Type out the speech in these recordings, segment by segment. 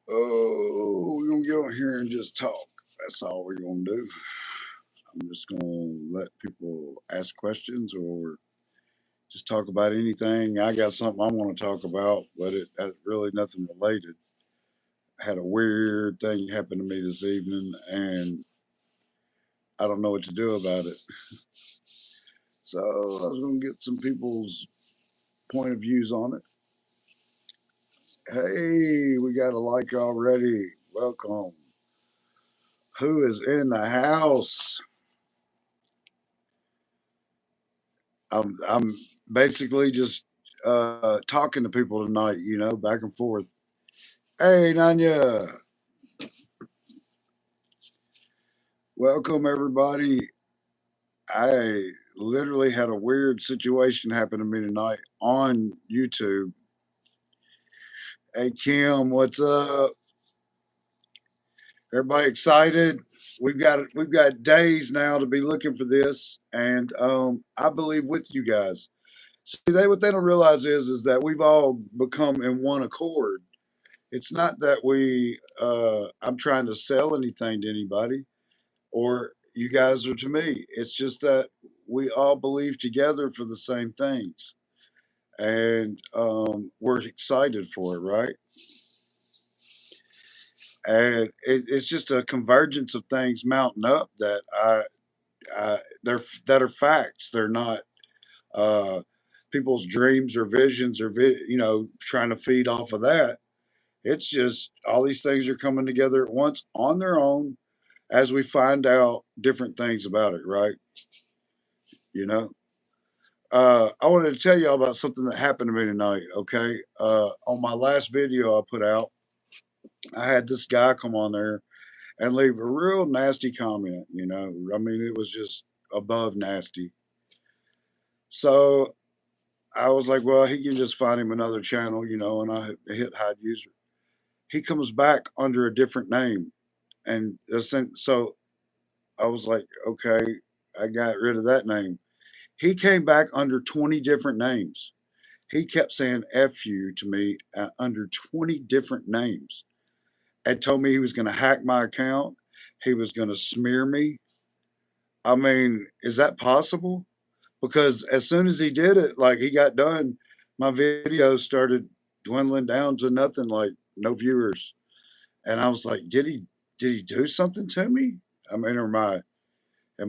Oh, we're gonna get on here and just talk. That's all we're gonna do. I'm just gonna let people ask questions or just talk about anything. I got something I want to talk about, but it has really nothing related. Had a weird thing happen to me this evening, and I don't know what to do about it. So I was gonna get some people's point of views on it. Hey, we got a like already. Welcome. Who is in the house? I'm basically just talking to people tonight, back and forth. Hey, Nanya, welcome everybody. I literally had a weird situation happen to me tonight on YouTube. Hey, Kim, what's up? Everybody excited? We've got days now to be looking for this, and I believe with you guys. See, what they don't realize is that we've all become in one accord. It's not that I'm trying to sell anything to anybody or you guys are to me. It's just that we all believe together for the same things. And we're excited for it, right? And it's just a convergence of things mounting up that that are facts. They're not uh, people's dreams or visions or trying to feed off of that. It's just all these things are coming together at once on their own as we find out different things about it, right? You know, I wanted to tell y'all about something that happened to me tonight. Okay, on my last video I put out, I had this guy come on there and leave a real nasty comment. I mean, it was just above nasty. So I was like, well, he can just find him another channel, and I hit hide user. He comes back under a different name, and so I was like, okay, I got rid of that name. He came back under 20 different names. He kept saying F you to me under 20 different names and told me he was going to hack my account. He was going to smear me. I mean, is that possible? Because as soon as he did it, like he got done, my videos started dwindling down to nothing, like no viewers. And I was like, did he do something to me? I mean, am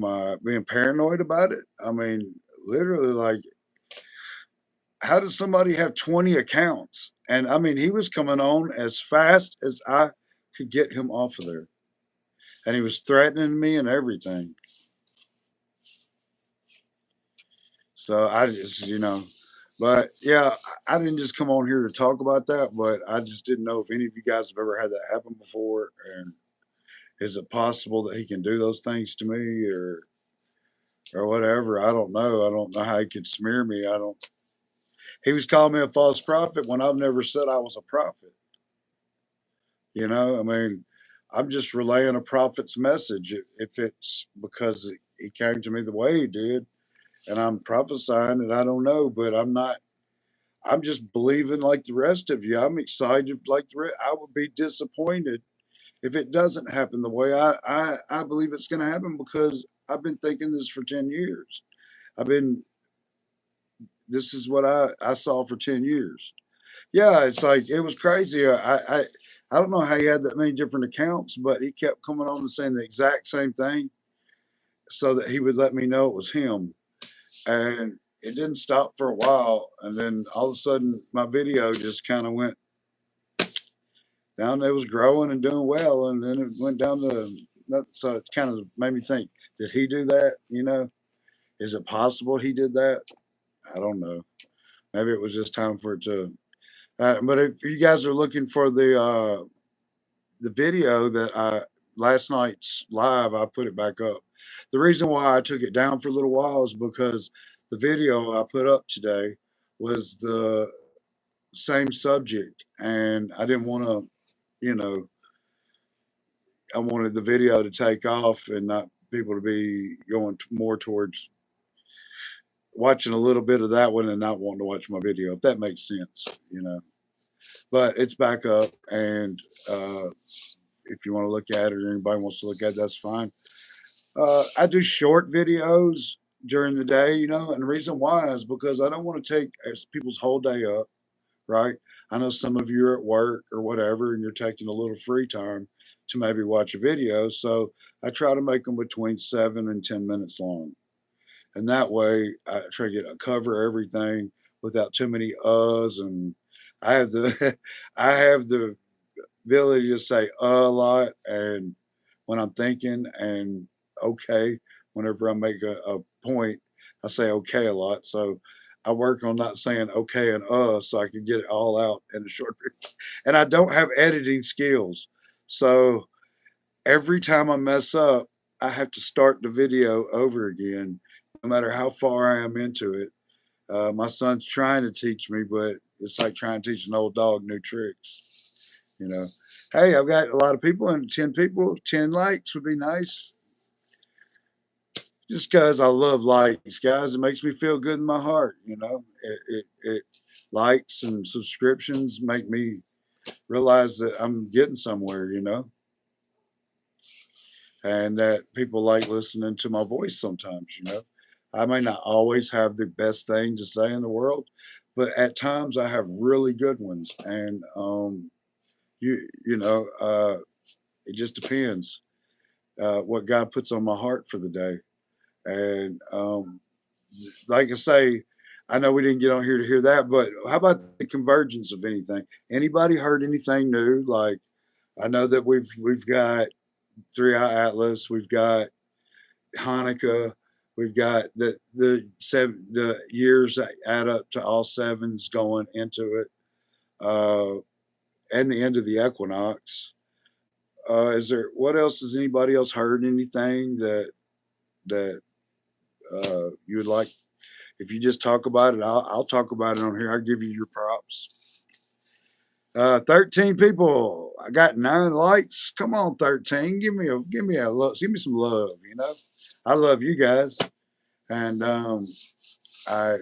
I being paranoid about it? I mean, literally, like, how does somebody have 20 accounts? And I mean, he was coming on as fast as I could get him off of there. And he was threatening me and everything. So I just, but yeah, I didn't just come on here to talk about that, but I just didn't know if any of you guys have ever had that happen before. And is it possible that he can do those things to me or whatever? I don't know. I don't know how he could smear me. I don't. He was calling me a false prophet when I've never said I was a prophet. I mean, I'm just relaying a prophet's message. If it's because he came to me the way he did, and I'm prophesying it, I don't know, but I'm not. I'm just believing like the rest of you. I'm excited like the rest. I would be disappointed if it doesn't happen the way I believe it's going to happen because I've been thinking this for 10 years. I've been, this is what I saw for 10 years. Yeah, it's like, it was crazy. I don't know how he had that many different accounts, but he kept coming on and saying the exact same thing so that he would let me know it was him. And it didn't stop for a while. And then all of a sudden, my video just kind of went down. It was growing and doing well. And then it went down to nothing. So it kind of made me think, did he do that? Is it possible he did that? I don't know. Maybe it was just time for it to. But if you guys are looking for the video that I last night's live, I put it back up. The reason why I took it down for a little while is because the video I put up today was the same subject, and I didn't want to, you know, I wanted the video to take off and not people to be going more towards watching a little bit of that one and not wanting to watch my video, if that makes sense. but it's back up. And if you want to look at it or anybody wants to look at it, that's fine. I do short videos during the day, and the reason why is because I don't want to take people's whole day up, right? I know some of you are at work or whatever, and you're taking a little free time to maybe watch a video. So I try to make them between 7 and 10 minutes long. And that way I try to cover everything without too many uhs. And I have the, I have the ability to say a lot and when I'm thinking and okay, whenever I make a point, I say okay a lot. So I work on not saying okay and so I can get it all out in a short period. And I don't have editing skills. So every time I mess up, I have to start the video over again, no matter how far I am into it. My son's trying to teach me, but it's like trying to teach an old dog new tricks. Hey, I've got a lot of people and 10 people, 10 likes would be nice. Just because I love likes, guys. It makes me feel good in my heart. It likes and subscriptions make me realize that I'm getting somewhere, and that people like listening to my voice sometimes. I may not always have the best thing to say in the world, but at times I have really good ones. And it just depends what God puts on my heart for the day. And like I say, I know we didn't get on here to hear that, but how about the convergence of anything? Anybody heard anything new? Like I know that we've got Three Eye Atlas, we've got Hanukkah, we've got the years that add up to all sevens going into it, and the end of the equinox. Is there what else has anybody else heard anything that you would like? If you just talk about it, I'll talk about it on here. I'll give you your props. 13 people. I got 9 likes. Come on, 13. Give me a love. Give me some love. I love you guys. And I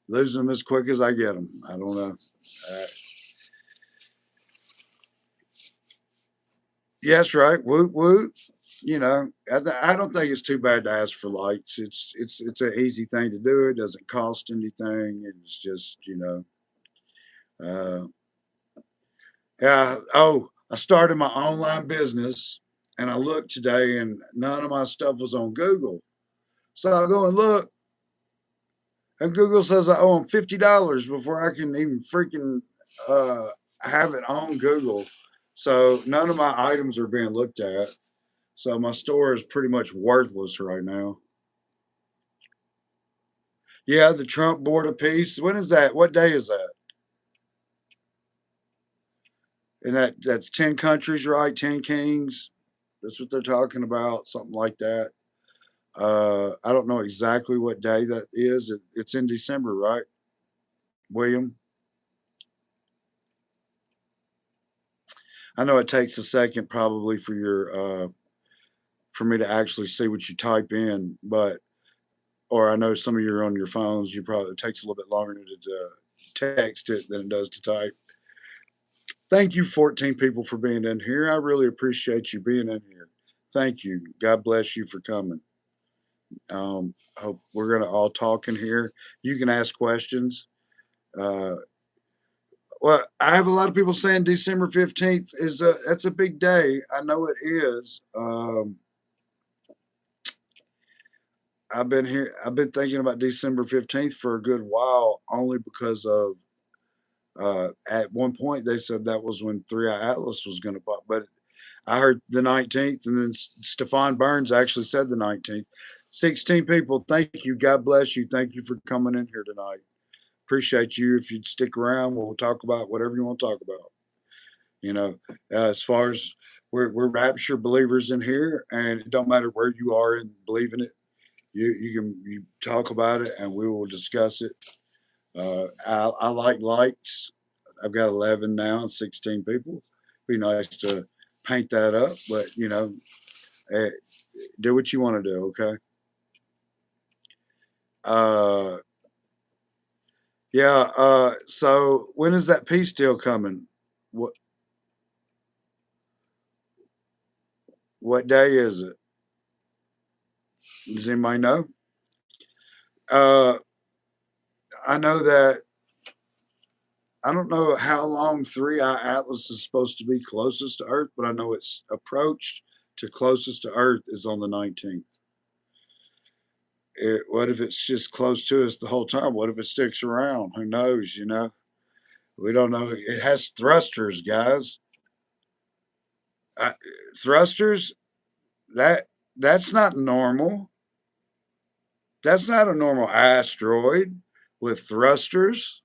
lose them as quick as I get them. I don't know. Yes, right. Woot woot. I don't think it's too bad to ask for likes. It's an easy thing to do. It doesn't cost anything. It's just uh, yeah. Oh, I started my online business, and I looked today, and none of my stuff was on Google. So I go and look, and Google says I owe them $50 before I can even freaking uh, have it on Google. So none of my items are being looked at. So my store is pretty much worthless right now. Yeah, the Trump board of peace. When is that? What day is that? And that's 10 countries, right? 10 kings. That's what they're talking about. Something like that. I don't know exactly what day that is. It's in December, right, William? I know it takes a second probably for me to actually see what you type in, but or I know some of you are on your phones. You probably it takes a little bit longer to text it than it does to type. Thank you, 14 people, for being in here. I really appreciate you being in here. Thank you. God bless you for coming. Hope we're gonna all talk in here. You can ask questions. Uh, well, I have a lot of people saying December 15th is that's a big day. I know it is. I've been here. I've been thinking about December 15th for a good while, only because of at one point they said that was when Three Eye Atlas was going to pop, but I heard the 19th, and then Stefan Burns actually said the 19th. 16 people. Thank you. God bless you. Thank you for coming in here tonight. Appreciate you. If you'd stick around, we'll talk about whatever you want to talk about. As far as we're rapture believers in here, and it don't matter where you are in believing it. You talk about it, and we will discuss it. I like likes. I've got 11 now and 16 people. Be nice to paint that up, but eh, do what you want to do. Okay. Uh, Yeah. So when is that peace deal coming? What what day is it? Does anybody know? Uh, I know that I don't know how long Three Eye Atlas is supposed to be closest to Earth, but I know its approach to closest to Earth is on the 19th. What if it's just close to us the whole time? What if it sticks around? Who knows? We don't know. It has thrusters, guys. Uh, Thrusters that that's not normal. That's not a normal asteroid with thrusters.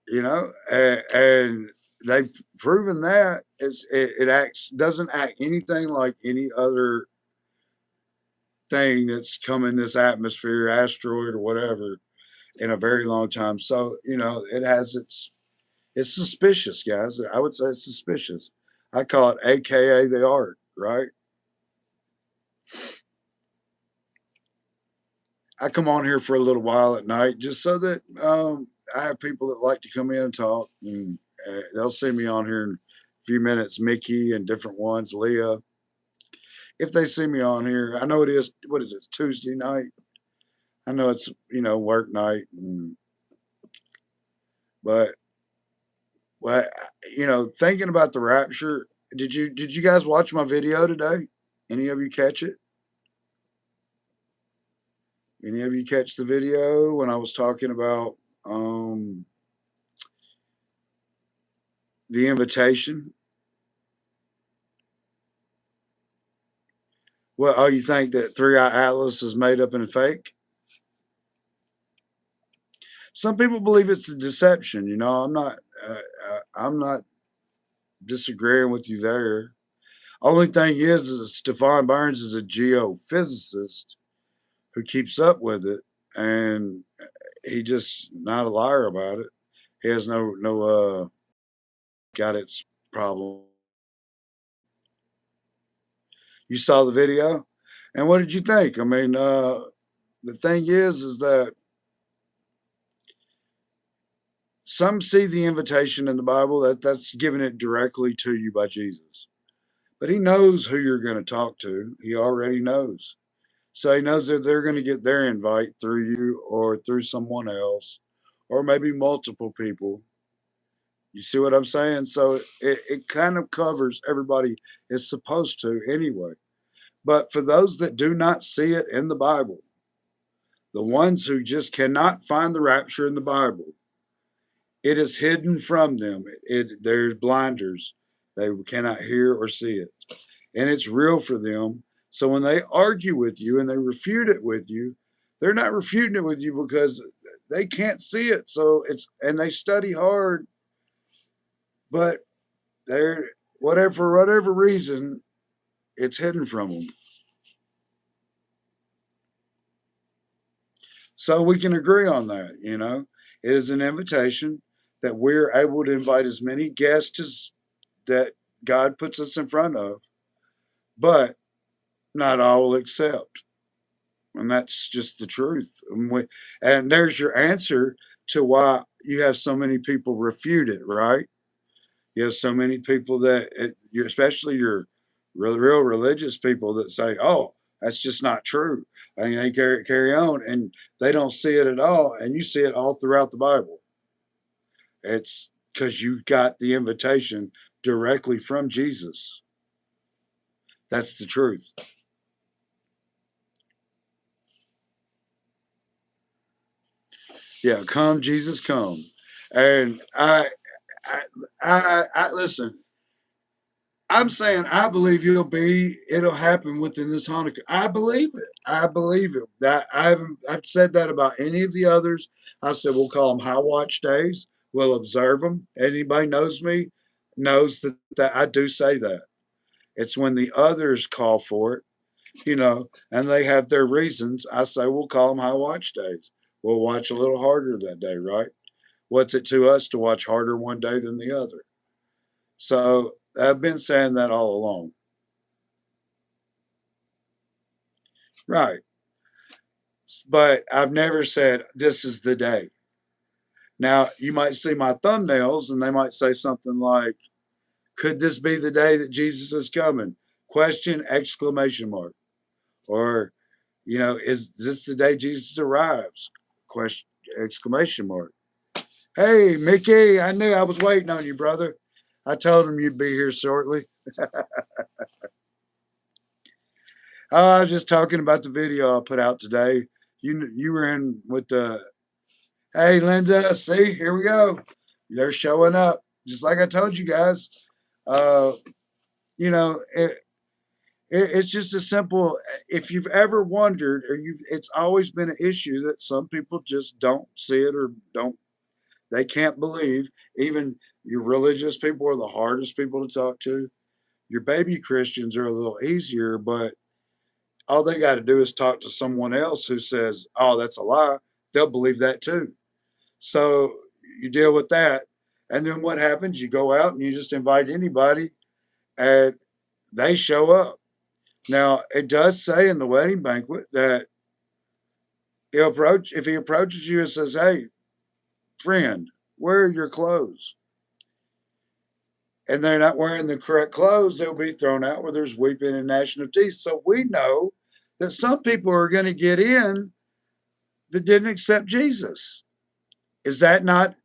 And they've proven that it acts doesn't act anything like any other thing that's come in this atmosphere, asteroid or whatever, in a very long time. So it has it's suspicious, guys. I would say it's suspicious. I call it AKA the art, right? I come on here for a little while at night just so that I have people that like to come in and talk, and they'll see me on here in a few minutes. Mickey and different ones, Leah. If they see me on here, I know it is. What is it? Tuesday night. I know it's work night, but well, thinking about the rapture. Did you guys watch my video today? Any of you catch it? Any of you catch the video when I was talking about um, the invitation? Well, oh, you think that Three Eye Atlas is made up and fake? Some people believe it's a deception. I'm not disagreeing with you there. Only thing is that Stefan Burns is a geophysicist who keeps up with it, and he just not a liar about it. He has no got its problem. You saw the video, and what did you think? I mean, the thing is that some see the invitation in the Bible that's given it directly to you by Jesus. But he knows who you're going to talk to. He already knows. So he knows that they're going to get their invite through you or through someone else or maybe multiple people. You see what I'm saying? So it kind of covers everybody is supposed to anyway. But for those that do not see it in the Bible, the ones who just cannot find the rapture in the Bible, it is hidden from them. They're blinders. They cannot hear or see it. And it's real for them. So when they argue with you and they refute it with you, they're not refuting it with you because they can't see it. So and they study hard, but they're whatever for whatever reason, it's hidden from them. So we can agree on that. It is an invitation that we're able to invite as many guests as that God puts us in front of, but not all will accept. And that's just the truth. And there's your answer to why you have so many people refute it, right? You have so many people especially your real religious people that say, oh, that's just not true. I mean, they carry on and they don't see it at all. And you see it all throughout the Bible. It's because you got the invitation directly from Jesus. That's the truth. Yeah, come, Jesus, come. And I, I listen. I'm saying I believe it'll happen within this Hanukkah. I believe it. I believe it. That I've said that about any of the others. I said we'll call them high watch days. We'll observe them. Anybody knows me knows that I do say that. It's when the others call for it, and they have their reasons. I say we'll call them high watch days. We'll watch a little harder that day, right? What's it to us to watch harder one day than the other? So I've been saying that all along. Right. but I've never said this is the day. Now, you might see my thumbnails and they might say something like, could this be the day that Jesus is coming? Question, exclamation mark. Or, is this the day Jesus arrives? Question, exclamation mark. Hey, Mickey, I knew I was waiting on you, brother. I told him you'd be here shortly. Oh, I was just talking about the video I put out today. You were in with the, hey, Linda, see, here we go. They're showing up. Just like I told you guys. Uh, you know, it, it's just a simple, if you've ever wondered, it's always been an issue that some people just don't see it or they can't believe. Even your religious people are the hardest people to talk to. Your baby Christians are a little easier, but all they got to do is talk to someone else who says, oh, that's a lie. They'll believe that too. So you deal with that. And then what happens? You go out and you just invite anybody and they show up. Now, it does say in the wedding banquet that if he approaches you and says, hey, friend, where are your clothes? And they're not wearing the correct clothes, they'll be thrown out where there's weeping and gnashing of teeth. So we know that some people are going to get in that didn't accept Jesus. Is that not?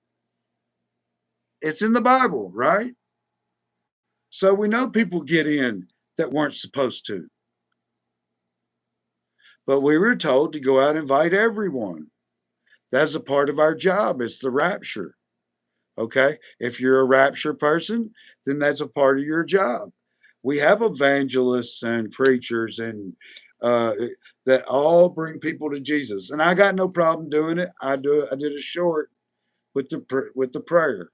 It's in the Bible, right? So we know people get in that weren't supposed to. But we were told to go out and invite everyone. That's a part of our job. It's the rapture. Okay. If you're a rapture person, then that's a part of your job. We have evangelists and preachers and uh, that all bring people to Jesus. And I got no problem doing it. I did a short with the prayer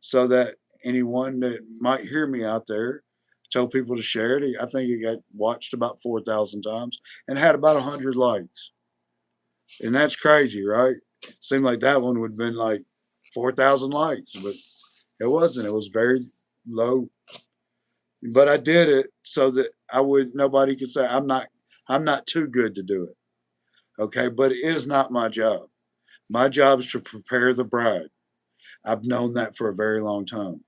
so that anyone that might hear me out there, tell people to share it. I think it got watched about 4,000 times and had about 100 likes. And that's crazy, right? Seemed like that one would have been like 4,000 likes, but it wasn't. It was very low. But I did it so that nobody could say I'm not too good to do it. Okay, but it is not my job. My job is to prepare the bride. I've known that for a very long time.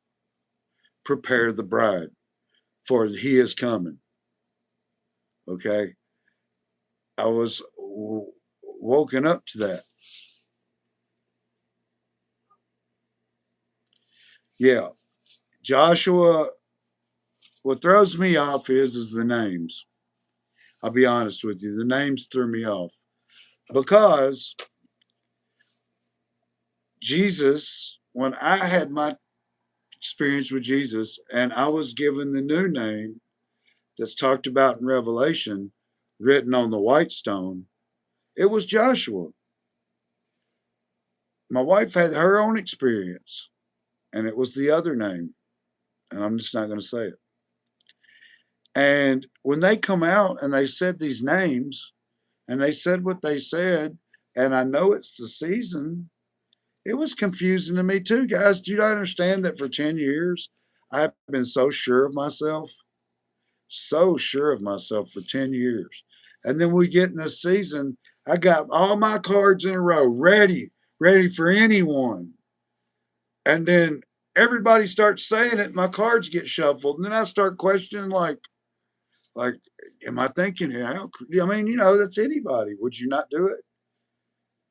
Prepare the bride, for he is coming. Okay, I was woken up to that. Yeah, Joshua. What throws me off is the names. I'll be honest with you. The names threw me off because Jesus, when I had my experience with Jesus and I was given the new name that's talked about in Revelation, written on the white stone, it was Joshua. My wife had her own experience, and it was the other name, and I'm just not going to say it. And when they come out and they said these names, and they said what they said, and I know it's the season, it was confusing to me too, guys. Do you not understand that for 10 years, I've been so sure of myself for 10 years. And then we get in this season, I got all my cards in a row, ready for anyone. And then everybody starts saying it, my cards get shuffled. And then I start questioning, like, am I thinking, how? I mean, that's anybody. Would you not do it?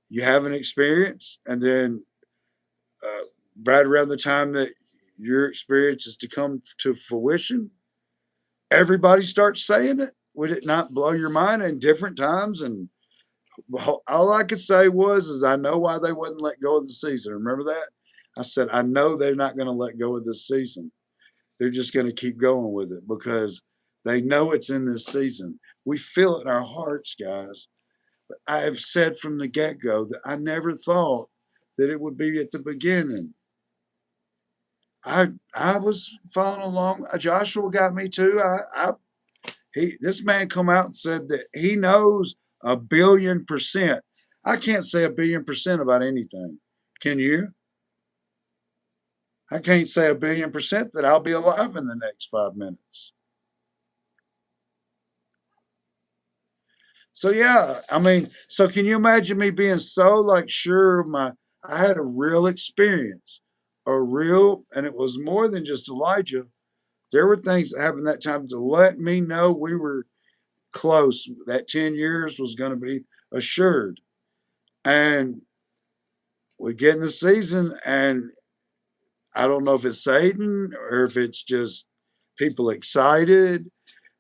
You have an experience, and then right around the time that your experience is to come to fruition, everybody starts saying it. Would it not blow your mind in different times? And all I could say is I know why they wouldn't let go of the season. Remember that? I said, I know they're not going to let go of this season. They're just going to keep going with it because they know it's in this season. We feel it in our hearts, guys. But I have said from the get-go that I never thought that it would be at the beginning. I was following along. Joshua got me too. This man come out and said that he knows 1,000,000,000%. I can't say 1,000,000,000% about anything. Can you? I can't say 1,000,000,000% that I'll be alive in the next 5 minutes. So yeah, I mean, so can you imagine me being so like sure of my? I had a real experience, and it was more than just Elijah. There were things that happened that time to let me know we were close. That 10 years was going to be assured, and we get in the season, and I don't know if it's Satan or if it's just people excited,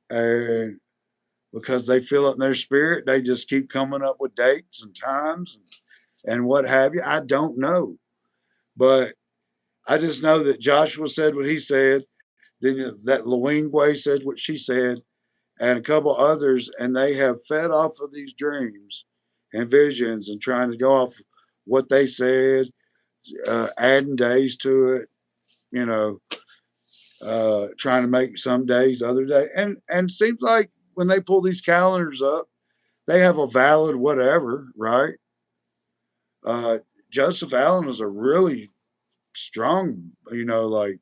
and because they feel it in their spirit, they just keep coming up with dates and times and what have you. I don't know. But I just know that Joshua said what he said, then that Way said what she said, and a couple others, and they have fed off of these dreams and visions and trying to go off what they said, adding days to it, you know, trying to make some days other day. And it seems like when they pull these calendars up, they have a valid whatever, right? Uh, Joseph Allen is a really strong, like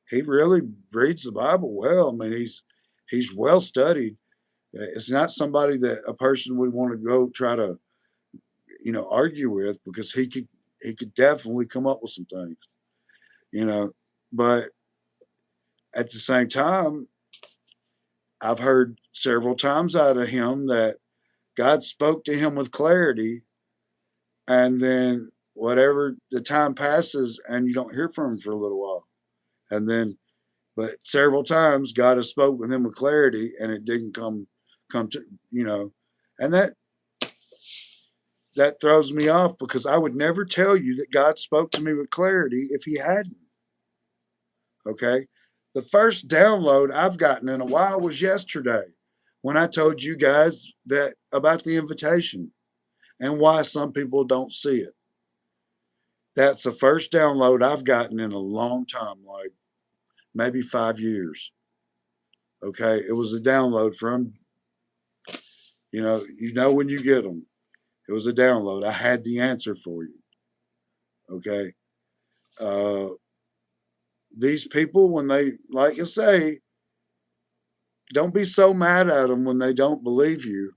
he really reads the Bible well. I mean, he's well studied. It's not somebody that a person would want to go try to, argue with because he could definitely come up with some things, you know. But at the same time, I've heard several times out of him that God spoke to him with clarity, and then whatever the time passes, and you don't hear from him for a little while, and then but several times God has spoken with him with clarity, and it didn't come to and that throws me off because I would never tell you that God spoke to me with clarity if He hadn't. Okay, the first download I've gotten in a while was yesterday when I told you guys that about the invitation and why some people don't see it. That's the first download I've gotten in a long time, like maybe 5 years. Okay, it was a download from when you get them. It was a download. I had the answer for you. Okay, uh, these people when they like I say, don't be so mad at them when they don't believe you.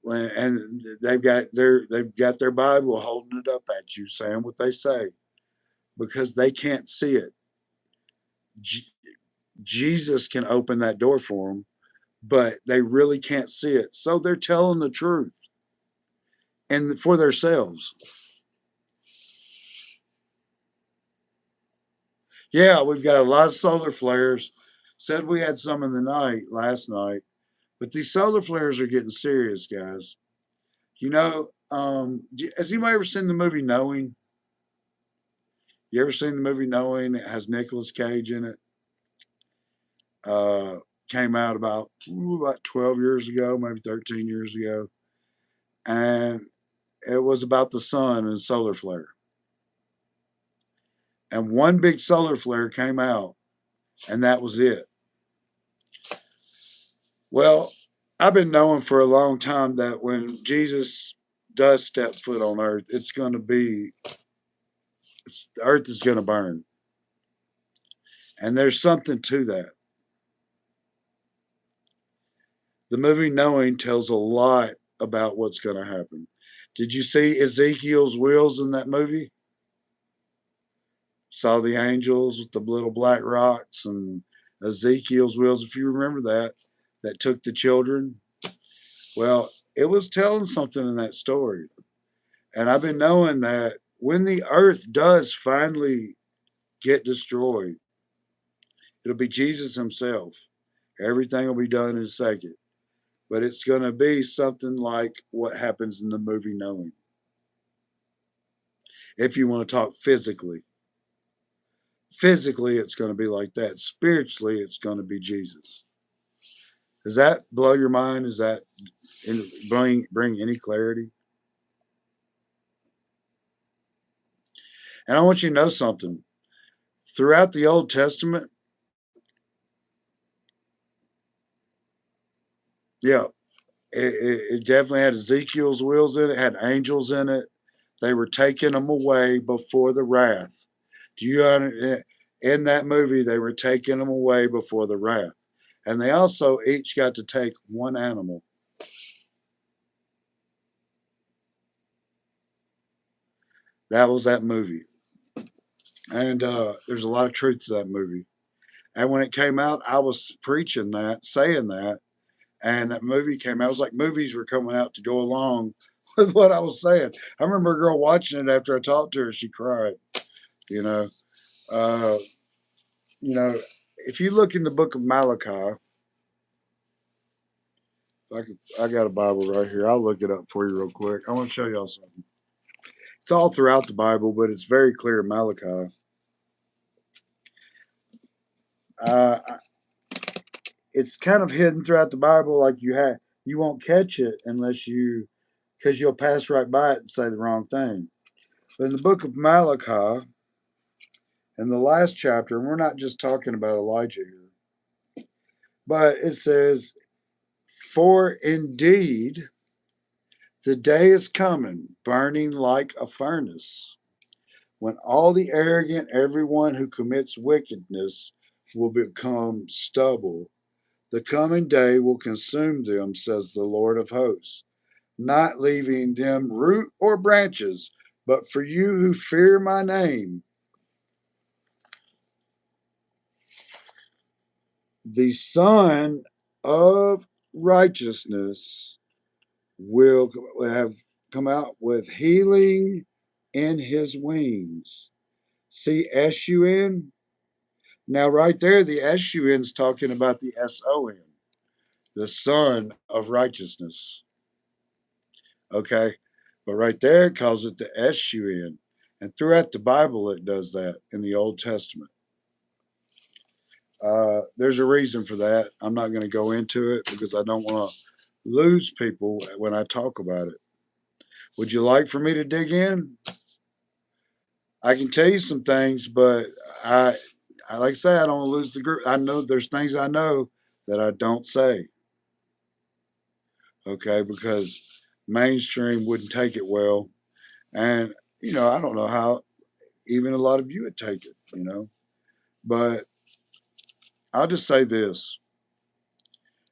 And they've got their Bible holding it up at you, saying what they say because they can't see it. J- Jesus can open that door for them, but they really can't see it. So they're telling the truth and for themselves. Yeah, we've got a lot of solar flares. Said we had some in the night last night, but these solar flares are getting serious, guys. Has anybody ever seen the movie Knowing? You ever seen the movie Knowing? It has Nicolas Cage in it. Uh, Came out about 12 years ago, maybe 13 years ago, and it was about the sun and solar flare. And one big solar flare came out, and that was it. Well, I've been knowing for a long time that when Jesus does step foot on earth, the earth is going to burn. And there's something to that. The movie Knowing tells a lot about what's going to happen. Did you see Ezekiel's wheels in that movie? Saw the angels with the little black rocks and Ezekiel's wheels, if you remember that took the children. Well, it was telling something in that story. And I've been knowing that when the earth does finally get destroyed, it'll be Jesus himself. Everything will be done in a second. But it's going to be something like what happens in the movie Knowing. If you want to talk physically, it's going to be like that. Spiritually, it's going to be Jesus. Does that blow your mind? Does that bring any clarity? And I want you to know something. Throughout the Old Testament, yeah, it definitely had Ezekiel's wheels in it, had angels in it. They were taking them away before the wrath. Do you in that movie they were taking them away before the wrath, and they also each got to take one animal. That was that movie. And there's a lot of truth to that movie. And when it came out, I was preaching that, saying that, and that movie came out. It was like movies were coming out to go along with what I was saying. I remember a girl watching it after I talked to her. She cried. You know, uh, you know, if you look in the book of Malachi, I got a Bible right here. I'll look it up for you real quick. I want to show y'all something. It's all throughout the Bible, but it's very clear in Malachi. Uh, it's kind of hidden throughout the Bible, like you won't catch it unless because you'll pass right by it and say the wrong thing. But in the book of Malachi, in the last chapter, and we're not just talking about Elijah here, but it says, "For indeed the day is coming, burning like a furnace, when all the arrogant, everyone who commits wickedness, will become stubble. The coming day will consume them, says the Lord of hosts, not leaving them root or branches. But for you who fear my name, the Son of righteousness will have come out with healing in his wings." See SUN? Now, right there, the SUN is talking about the SON, the Son of Righteousness. Okay? But right there, it calls it the SUN. And throughout the Bible, it does that in the Old Testament. There's a reason for that. I'm not going to go into it because I don't want to lose people when I talk about it. Would you like for me to dig in? I can tell you some things, but I like I say, I don't lose the group. I know there's things I know that I don't say. Okay, because mainstream wouldn't take it well, and I don't know how even a lot of you would take it. But I'll just say this: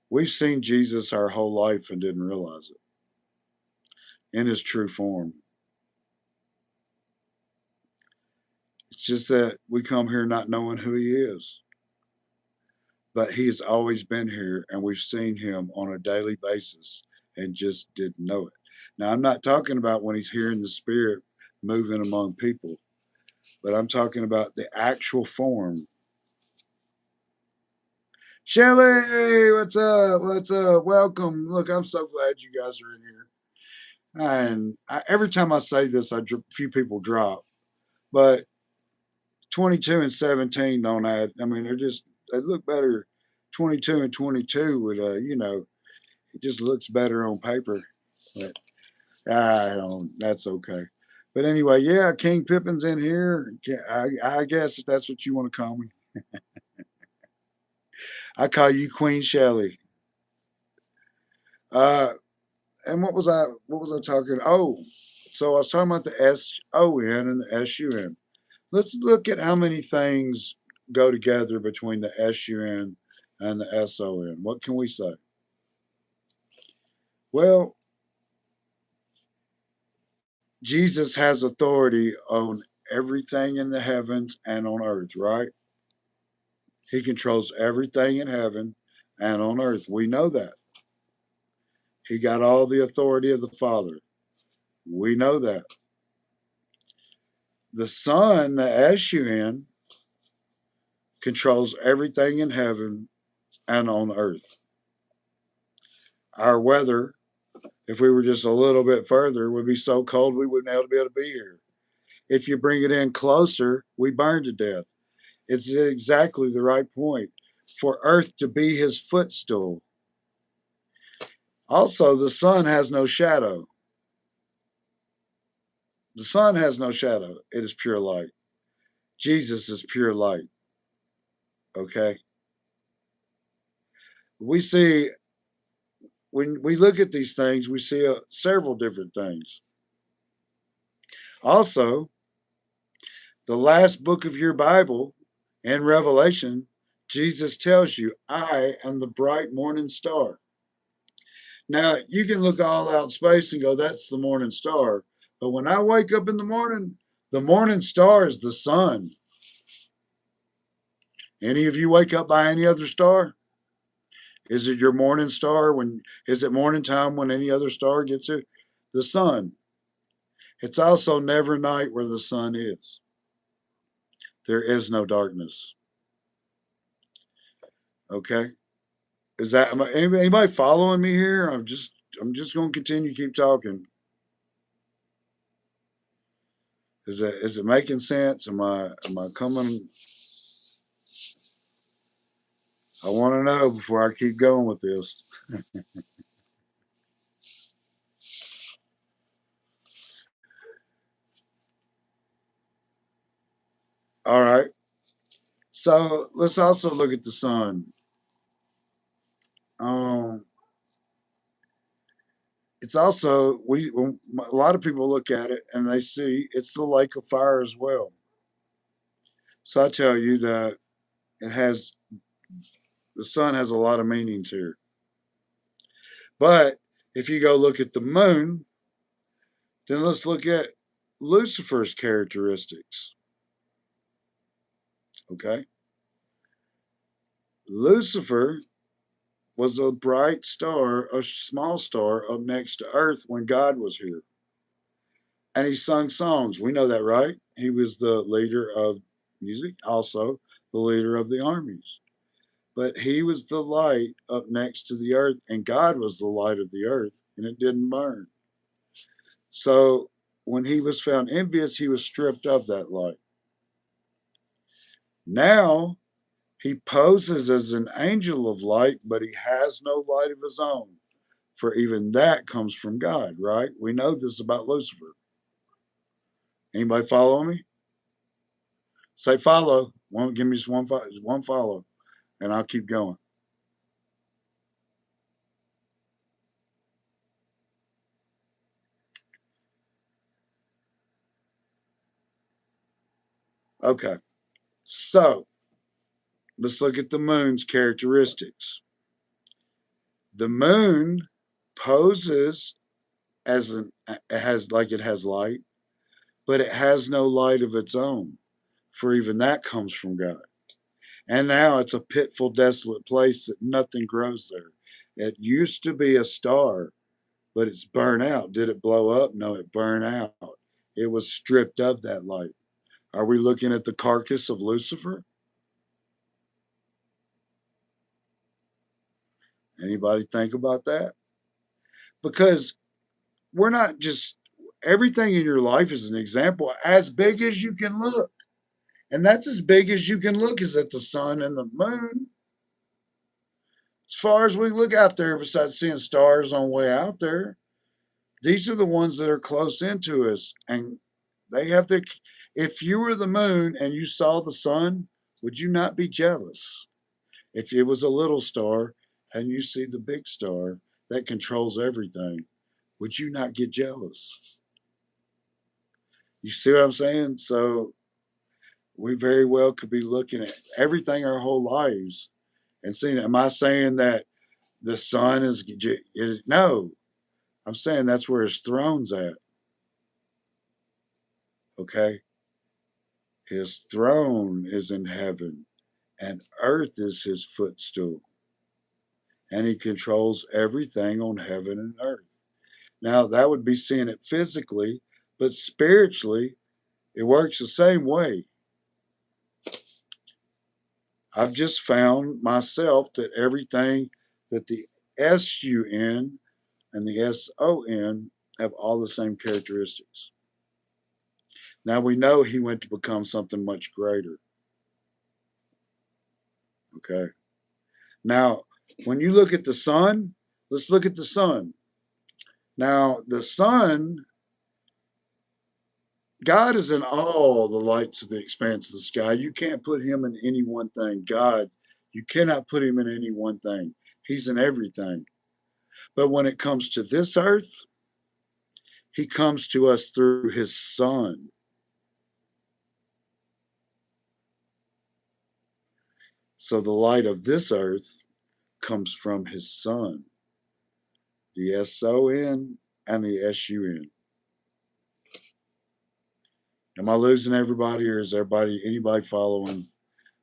we've seen Jesus our whole life and didn't realize it in his true form. It's just that we come here not knowing who he is. But he has always been here, and we've seen him on a daily basis and just didn't know it. Now, I'm not talking about when he's here in the spirit moving among people, but I'm talking about the actual form. Shelly, what's up? What's up? Welcome. Look, I'm so glad you guys are in here. And every time I say this, a few people drop. But 22 and 17 don't add. I mean, they look better. 22 and 22 would, it just looks better on paper. But I don't. That's okay. But anyway, yeah, King Pippin's in here. I guess if that's what you want to call me, I call you Queen Shelley. Uh, and what was I? What was I talking? Oh, so I was talking about the SON and the SUN. Let's look at how many things go together between the SUN and the SON. What can we say? Well, Jesus has authority on everything in the heavens and on earth, right? He controls everything in heaven and on earth. We know that. He got all the authority of the Father. We know that. The Son, the SUN, controls everything in heaven and on earth. Our weather, if we were just a little bit further, would be so cold we wouldn't be able to be here. If you bring it in closer, we burn to death. It's exactly the right point for earth to be his footstool. Also, the sun has no shadow. The sun has no shadow. It is pure light. Jesus is pure light. Okay? We see, when we look at these things, we see several different things. Also, the last book of your Bible in Revelation, Jesus tells you, I am the bright morning star. Now, you can look all out in space and go, that's the morning star. But when I wake up in the morning, The morning star is the sun. Any of you wake up by any other star? Is it your morning star? Is it morning time when any other star gets here? The sun. It's also never night where the sun is. There is no darkness. Okay? Is that anybody following me here? I'm just going to continue to keep talking. Is it making sense? Am I coming? I want to know before I keep going with this. All right. So let's also look at the sun. Um, it's also a lot of people look at it and they see it's the lake of fire as well. So I tell you that it has the sun has a lot of meanings here. But if you go look at the moon, then let's look at Lucifer's characteristics. Okay, Lucifer was a bright star, a small star up next to Earth when God was here. And he sung songs. We know that, right? He was the leader of music, also the leader of the armies. But he was the light up next to the earth, and God was the light of the earth, and it didn't burn. So when he was found envious, he was stripped of that light. Now he poses as an angel of light, but he has no light of his own, for even that comes from God, right? We know this about Lucifer. Anybody follow me? Say follow. Give me just one follow, and I'll keep going. Okay. So let's look at the moon's characteristics. The moon poses as it has light, but it has no light of its own, for even that comes from God. And now it's a pitful, desolate place that nothing grows there. It used to be a star, but it's burned out. Did it blow up? No, it burned out. It was stripped of that light. Are we looking at the carcass of Lucifer? Anybody think about that? Because we're not just everything in your life is an example as big as you can look. And that's as big as you can look is at the sun and the moon. As far as we look out there, besides seeing stars on the way out there, these are the ones that are close into us. And they have the, if you were the moon and you saw the sun, would you not be jealous? If it was a little star and you see the big star that controls everything, would you not get jealous? You see what I'm saying? So we very well could be looking at everything our whole lives and seeing. Am I saying that the sun is no? I'm saying that's where his throne's at. Okay, his throne is in heaven, and earth is his footstool, and he controls everything on heaven and earth. Now that would be seeing it physically, but spiritually, it works the same way. I've just found myself that everything that the SUN and the SON have all the same characteristics. Now we know he went to become something much greater. Okay. Now, when you look at the sun, let's look at the sun. Now, the sun, God is in all the lights of the expanse of the sky. You can't put him in any one thing. God, you cannot put him in any one thing. He's in everything. But when it comes to this earth, he comes to us through his son. So the light of this earth comes from his son, the SON and the SUN. Am I losing everybody, or is anybody following?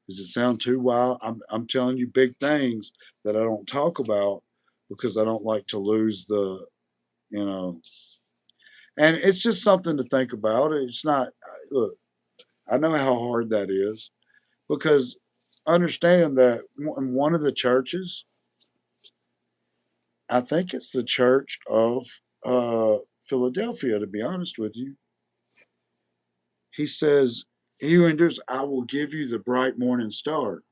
Does it sound too wild? I'm telling you big things that I don't talk about because I don't like to lose the, you know. And it's just something to think about. It's not. Look, I know how hard that is because understand that in one of the churches, I think it's the church of Philadelphia. To be honest with you, he says, "He who endures, I will give you the bright morning star."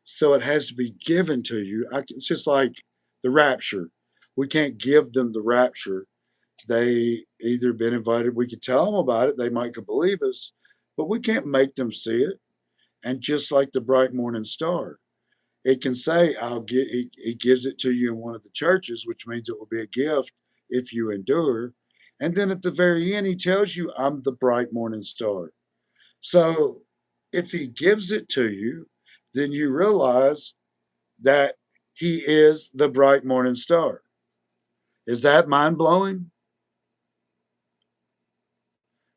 So it has to be given to you. It's just like the rapture. We can't give them the rapture. They either been invited. We could tell them about it. They might could believe us, but we can't make them see it. And just like the bright morning star, it can say, "I'll get." He gives it to you in one of the churches, which means it will be a gift if you endure. And then at the very end, he tells you, "I'm the bright morning star." So if he gives it to you, then you realize that he is the bright morning star. Is that mind blowing?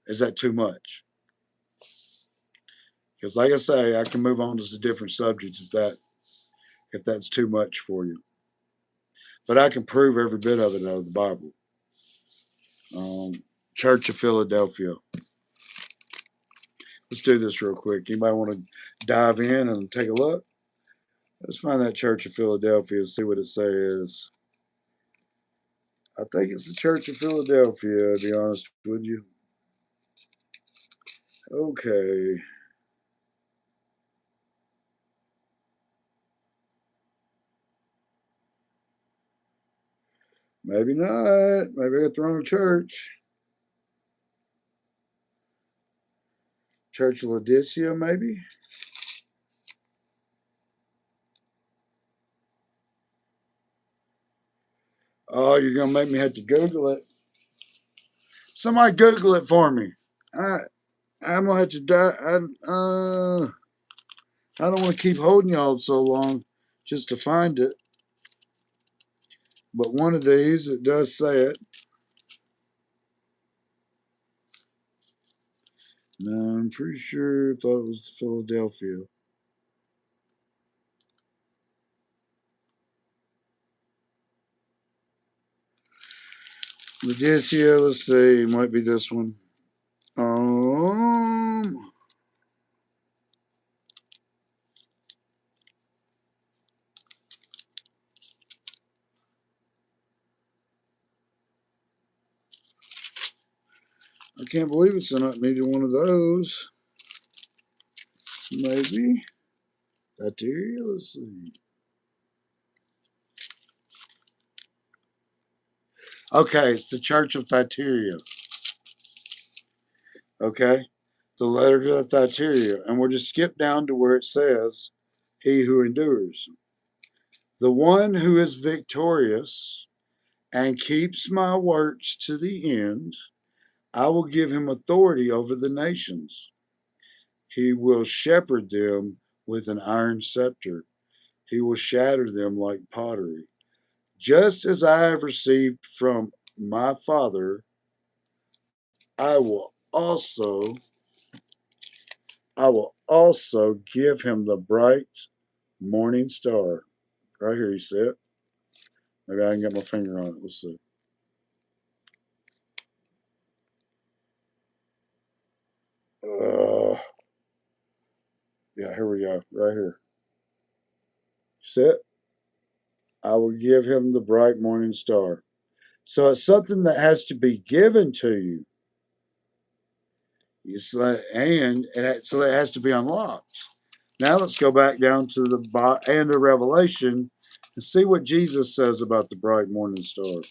Is that too much? Because, like I say, I can move on to some different subjects if that's too much for you. But I can prove every bit of it out of the Bible. Church of Philadelphia. Let's do this real quick. Anybody want to dive in and take a look? Let's find that Church of Philadelphia and see what it says. I think it's the Church of Philadelphia, to be honest with you. Okay. Maybe not. Maybe I got the wrong church. Church of Laodicea, maybe? Oh, you're going to make me have to Google it. Somebody Google it for me. I'm going to have to die. I don't want to keep holding y'all so long just to find it. But one of these, it does say it. No, I'm pretty sure I thought it was Philadelphia. Laodicea, let's see, might be this one. Um, I can't believe it's not neither one of those. Maybe. Thyatira, let's see. Okay, it's the Church of Thyatira. Okay, the letter to Thyatira. And we'll just skip down to where it says, "He who endures. The one who is victorious and keeps my works to the end, I will give him authority over the nations. He will shepherd them with an iron scepter. He will shatter them like pottery. Just as I have received from my Father, I will also I will also give him the bright morning star." Right here, you see it? Maybe I can get my finger on it. Let's see. Uh, yeah, here we go. Right here. See it? I will give him the bright morning star. So it's something that has to be given to you. So it has to be unlocked. Now let's go back down to the end of Revelation and see what Jesus says about the bright morning star.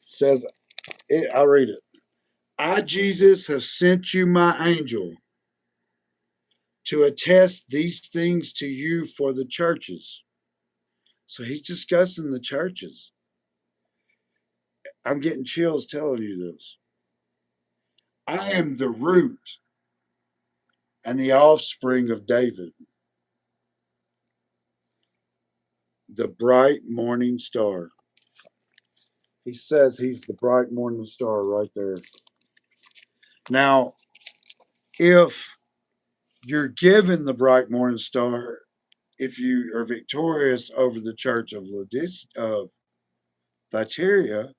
It says, I'll read it. "I, Jesus, have sent you my angel to attest these things to you for the churches. So he's discussing the churches. I'm getting chills telling you this. I am the root and the offspring of David, the bright morning star. He says he's the bright morning star right there. Now, if you're given the bright morning star, if you are victorious over the church of Thyatira,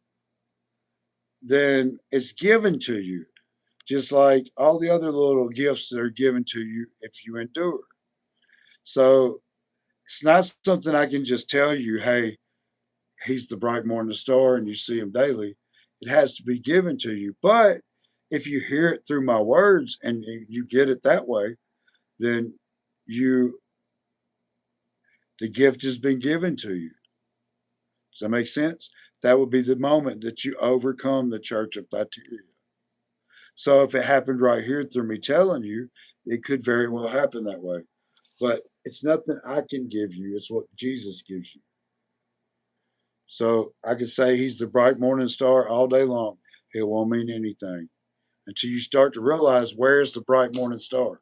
then it's given to you, just like all the other little gifts that are given to you if you endure. So it's not something I can just tell you, hey, he's the bright morning star and you see him daily. It has to be given to you. But if you hear it through my words and you get it that way, then you the gift has been given to you. Does that make sense? That would be the moment that you overcome the church of Thyatira. So if it happened right here through me telling you, it could very well happen that way. But it's nothing I can give you, it's what Jesus gives you. So I could say he's the bright morning star all day long. It won't mean anything until you start to realize, where's the bright morning star?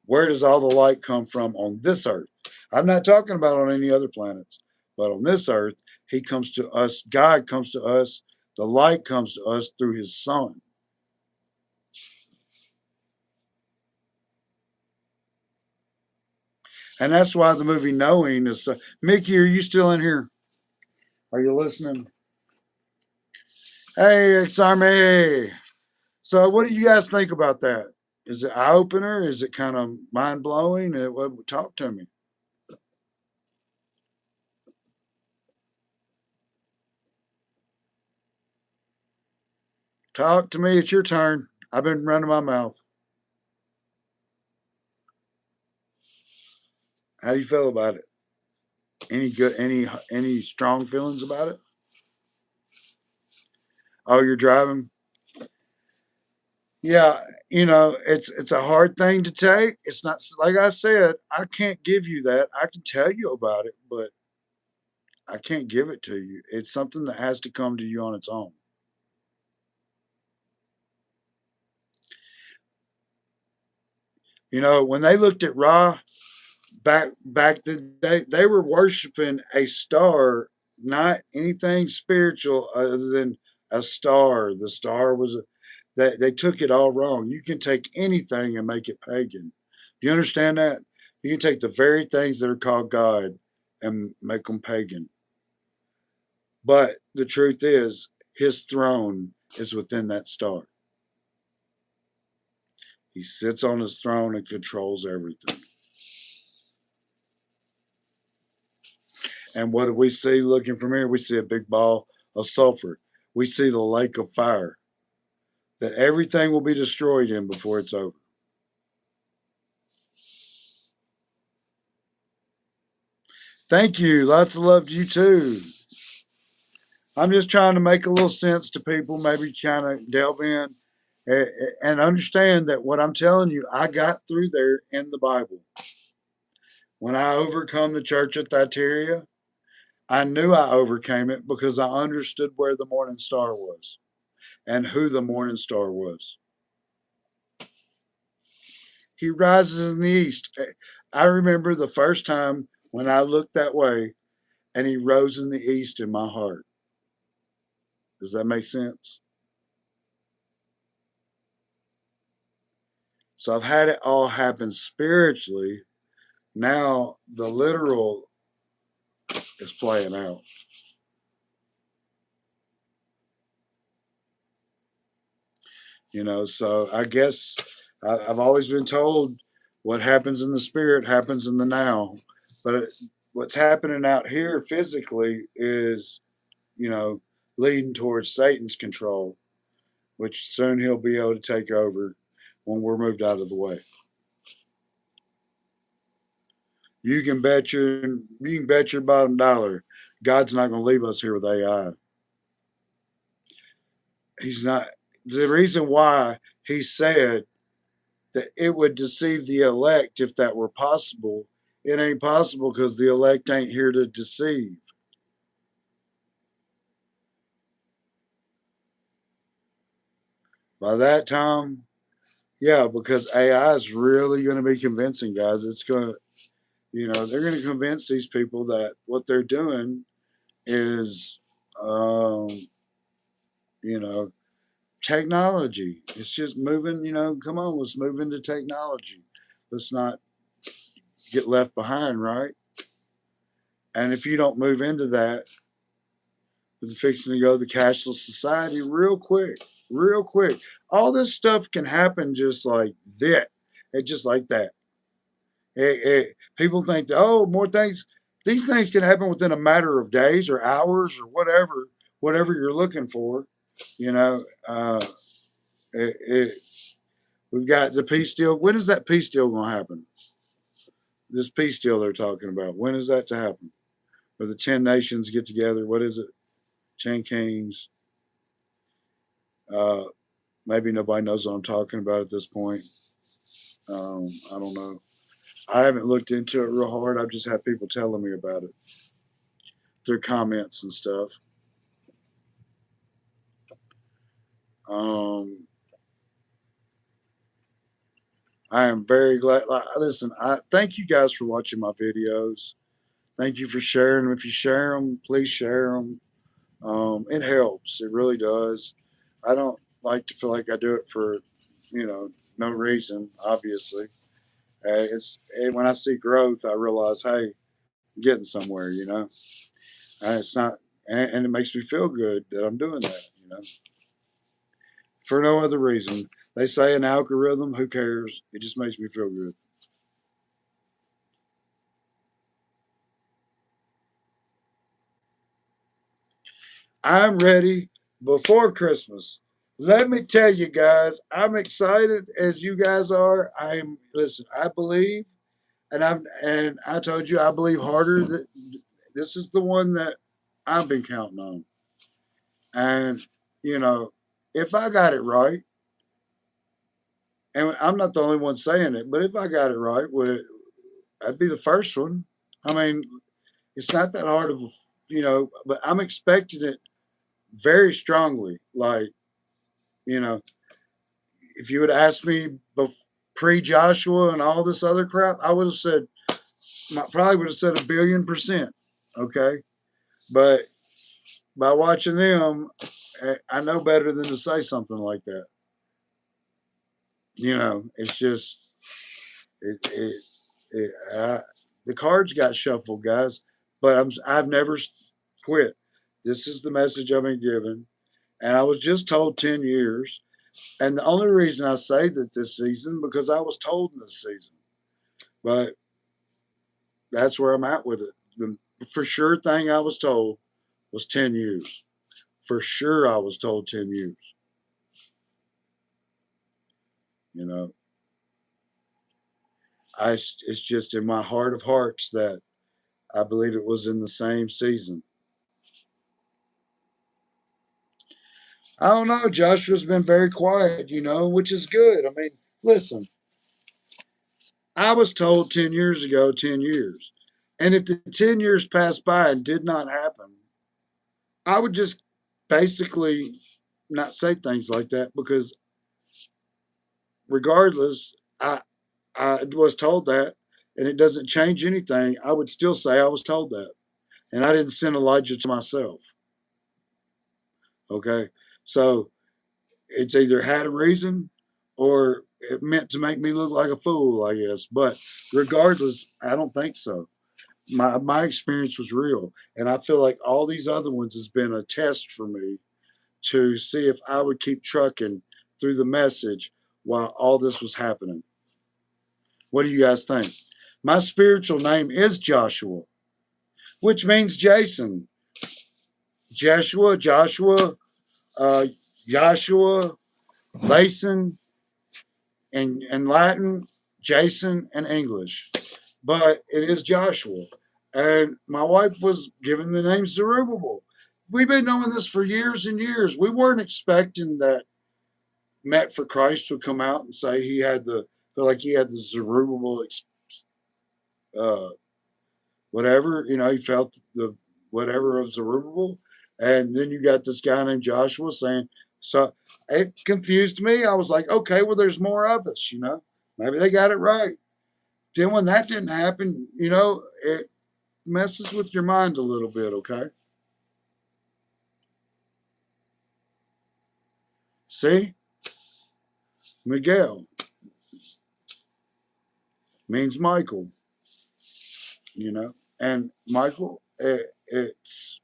Where does all the light come from on this earth? I'm not talking about on any other planets, but on this earth, he comes to us, God comes to us, the light comes to us through his son. And that's why the movie Knowing is so. Mickey, are you still in here? Are you listening? Hey, Xarme. So, what do you guys think about that? Is it eye opener? Is it kind of mind blowing? Talk to me. Talk to me. It's your turn. I've been running my mouth. How do you feel about it? Any good? Any strong feelings about it? Oh, you're driving. Yeah, it's a hard thing to take. It's not like I said. I can't give you that. I can tell you about it, but I can't give it to you. It's something that has to come to you on its own. When they looked at Ra back the day, they were worshiping a star, not anything spiritual other than a star. The star was they took it all wrong. You can take anything and make it pagan. Do you understand that? You can take the very things that are called God and make them pagan. But the truth is, his throne is within that star. He sits on his throne and controls everything. And what do we see looking from here? We see a big ball of sulfur. We see the lake of fire that everything will be destroyed in before it's over. Thank you. Lots of love to you too. I'm just trying to make a little sense to people, maybe kind of delve in and understand that what I'm telling you, I got through there in the Bible. When I overcome the church at Thyatira, I knew I overcame it because I understood where the morning star was and who the morning star was. He rises in the east. I remember the first time when I looked that way and he rose in the east in my heart. Does that make sense? So I've had it all happen spiritually. Now the literal is playing out. So I guess I've always been told what happens in the spirit happens in the now. But what's happening out here physically is, you know, leading towards Satan's control, which soon he'll be able to take over when we're moved out of the way. You can bet your bottom dollar, God's not going to leave us here with AI. He's not. The reason why he said that it would deceive the elect if that were possible it ain't possible because the elect ain't here to deceive. By that time, yeah, because AI is really going to be convincing, guys. It's going to, they're going to convince these people that what they're doing is, um, you know, technology. It's just moving, come on, let's move into technology. Let's not get left behind, right? And if you don't move into that, we're fixing to go to the cashless society real quick. All this stuff can happen just like that. It just like that. People think that, oh, more things. These things can happen within a matter of days or hours or whatever you're looking for. You know, it, it, we've got the peace deal. When is that peace deal going to happen? This peace deal they're talking about. When is that to happen? Where the 10 nations get together? What is it? 10 kings. Uh, Maybe nobody knows what I'm talking about at this point. I don't know. I haven't looked into it real hard. I've just had people telling me about it through comments and stuff. Um, I am very glad. Listen, I thank you guys for watching my videos. Thank you for sharing them. If you share them, please share them. It helps. It really does. I don't like to feel like I do it for, no reason. Obviously, when I see growth, I realize, hey, I'm getting somewhere. And it's not, and it makes me feel good that I'm doing that. For no other reason. They say an algorithm. Who cares? It just makes me feel good. I'm ready before Christmas. Let me tell you guys, I'm excited as you guys are. Listen, I believe, and I told you I believe harder that this is the one that I've been counting on. And, you know, if I got it right, and I'm not the only one saying it, but if I got it right, I'd be the first one. I mean, it's not that hard of, but I'm expecting it very strongly. Like, you know, if you would ask me pre Joshua and all this other crap, I would have said, probably would have said 1,000,000,000%. Okay. But by watching them, I know better than to say something like that. It's just, it, the cards got shuffled, guys, but I've never quit. This is the message I've been given. And I was just told 10 years. And the only reason I say that this season, because I was told in this season. But that's where I'm at with it. The for sure thing I was told was 10 years. For sure I was told 10 years. You know, it's just in my heart of hearts that I believe it was in the same season. I don't know. Joshua's been very quiet, which is good. I mean, listen, I was told 10 years ago, 10 years. And if the 10 years passed by and did not happen, I would just basically not say things like that because regardless, I was told that and it doesn't change anything. I would still say I was told that. And I didn't send Elijah to myself. Okay. So it's either had a reason or it meant to make me look like a fool, I guess. But regardless, I don't think so. My experience was real. And I feel like all these other ones has been a test for me to see if I would keep trucking through the message while all this was happening. What do you guys think? My spiritual name is Joshua, which means Jason. Joshua, uh, Joshua, Layson, in Latin, Jason in English. But it is Joshua. And my wife was given the name Zerubbabel. We've been knowing this for years and years. We weren't expecting that Met for Christ would come out and say feel like he had the Zerubbabel. uh, whatever, he felt the whatever of Zerubbabel. And then you got this guy named Joshua saying, so it confused me. I was like, okay, well, there's more of us. Maybe they got it right. Then when that didn't happen, it messes with your mind a little bit, okay? See? Miguel means Michael. And Michael, it's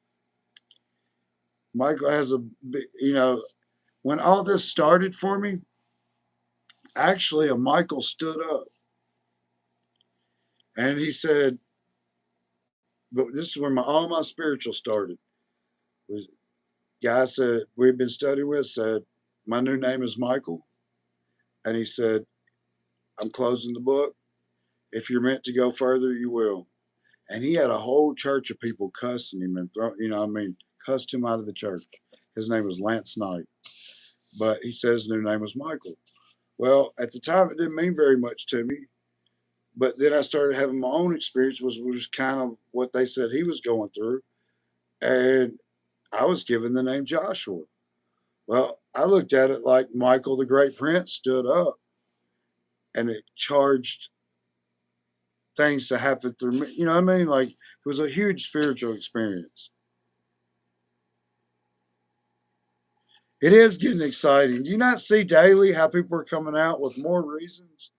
Michael has when all this started for me, actually a Michael stood up and he said, but this is where all my spiritual started. The guy said, we've been studying with, said, my new name is Michael. And he said, I'm closing the book. If you're meant to go further, you will. And he had a whole church of people cussing him and cussed him out of the church. His name was Lance Knight, but he said his new name was Michael. Well, at the time, it didn't mean very much to me. But then I started having my own experience, which was kind of what they said he was going through. And I was given the name Joshua. Well, I looked at it like Michael the Great Prince stood up and it charged things to happen through me. You know what I mean? Like, it was a huge spiritual experience. It is getting exciting. Do you not see daily how people are coming out with more reasons?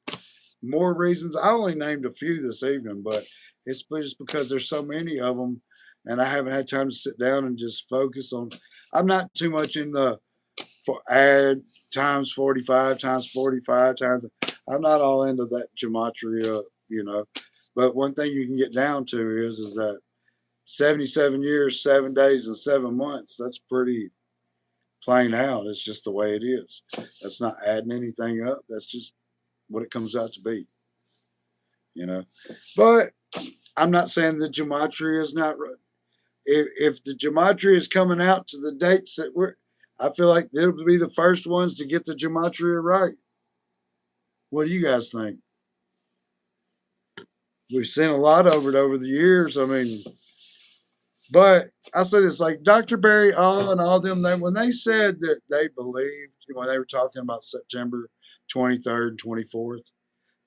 More reasons. I only named a few this evening, but it's just because there's so many of them, and I haven't had time to sit down and just focus on. I'm not too much in the for add times 45 times 45 times. I'm not all into that gematria. But one thing you can get down to is that 77 years, 7 days, and 7 months. That's pretty plain out. It's just the way it is. That's not adding anything up. That's just what it comes out to be. But I'm not saying the gematria is not right. If the gematria is coming out to the dates that I feel like they'll be the first ones to get the gematria right. What do you guys think? We've seen a lot of it over the years. I mean, but I said it's like Dr. Barry All and all them. When they said that they believed when they were talking about September 23rd and 24th,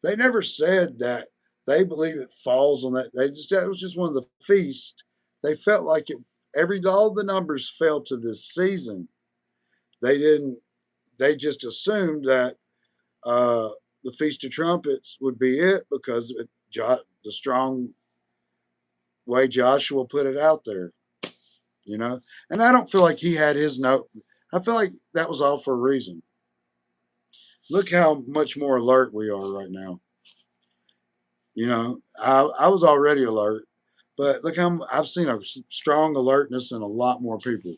they never said that they believe it falls on that. That was just one of the feasts. They felt like all the numbers fell to this season. They didn't. They just assumed that the Feast of Trumpets would be it because the strong way Joshua put it out there. And I don't feel like he had his note. I feel like that was all for a reason. Look how much more alert we are right now. I was already alert, but look how I've seen a strong alertness in a lot more people.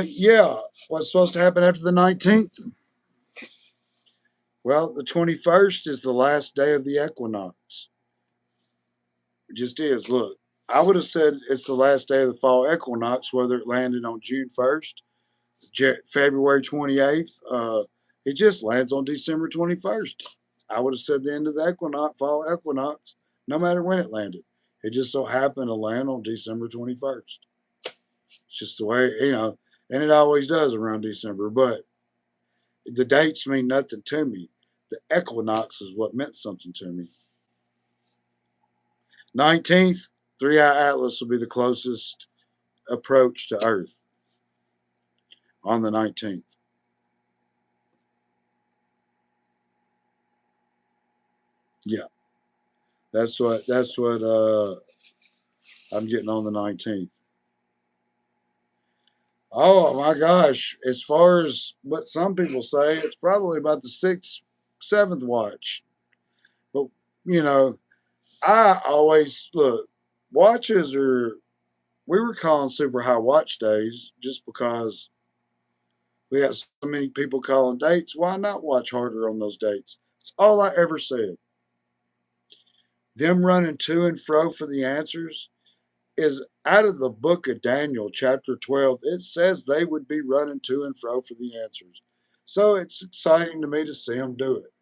Yeah. What's supposed to happen after the 19th? Well, the 21st is the last day of the equinox. It just is. Look, I would have said it's the last day of the fall equinox, whether it landed on June 1st, February 28th. It just lands on December 21st. I would have said the end of the fall equinox, no matter when it landed. It just so happened to land on December 21st. It's just the way, and it always does around December. But the dates mean nothing to me. The equinox is what meant something to me. 19th, 3-Eye Atlas will be the closest approach to Earth on the 19th. Yeah, that's what I'm getting on the 19th. Oh my gosh! As far as what some people say, it's probably about the 6th, 7th watch. But you know, I always look watches are. We were calling super high watch days just because we got so many people calling dates. Why not watch harder on those dates? That's all I ever said. Them running to and fro for the answers is out of the book of Daniel, chapter 12, it says they would be running to and fro for the answers. So it's exciting to me to see them do it.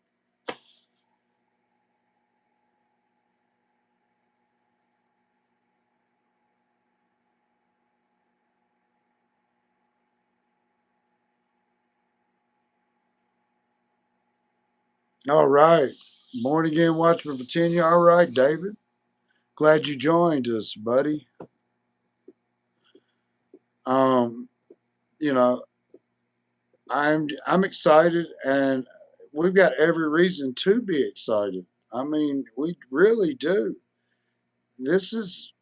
All right. Born again watchman for 10 years. All right, David. Glad you joined us, buddy. Um, you know, I'm excited, and we've got every reason to be excited. I mean, we really do. This is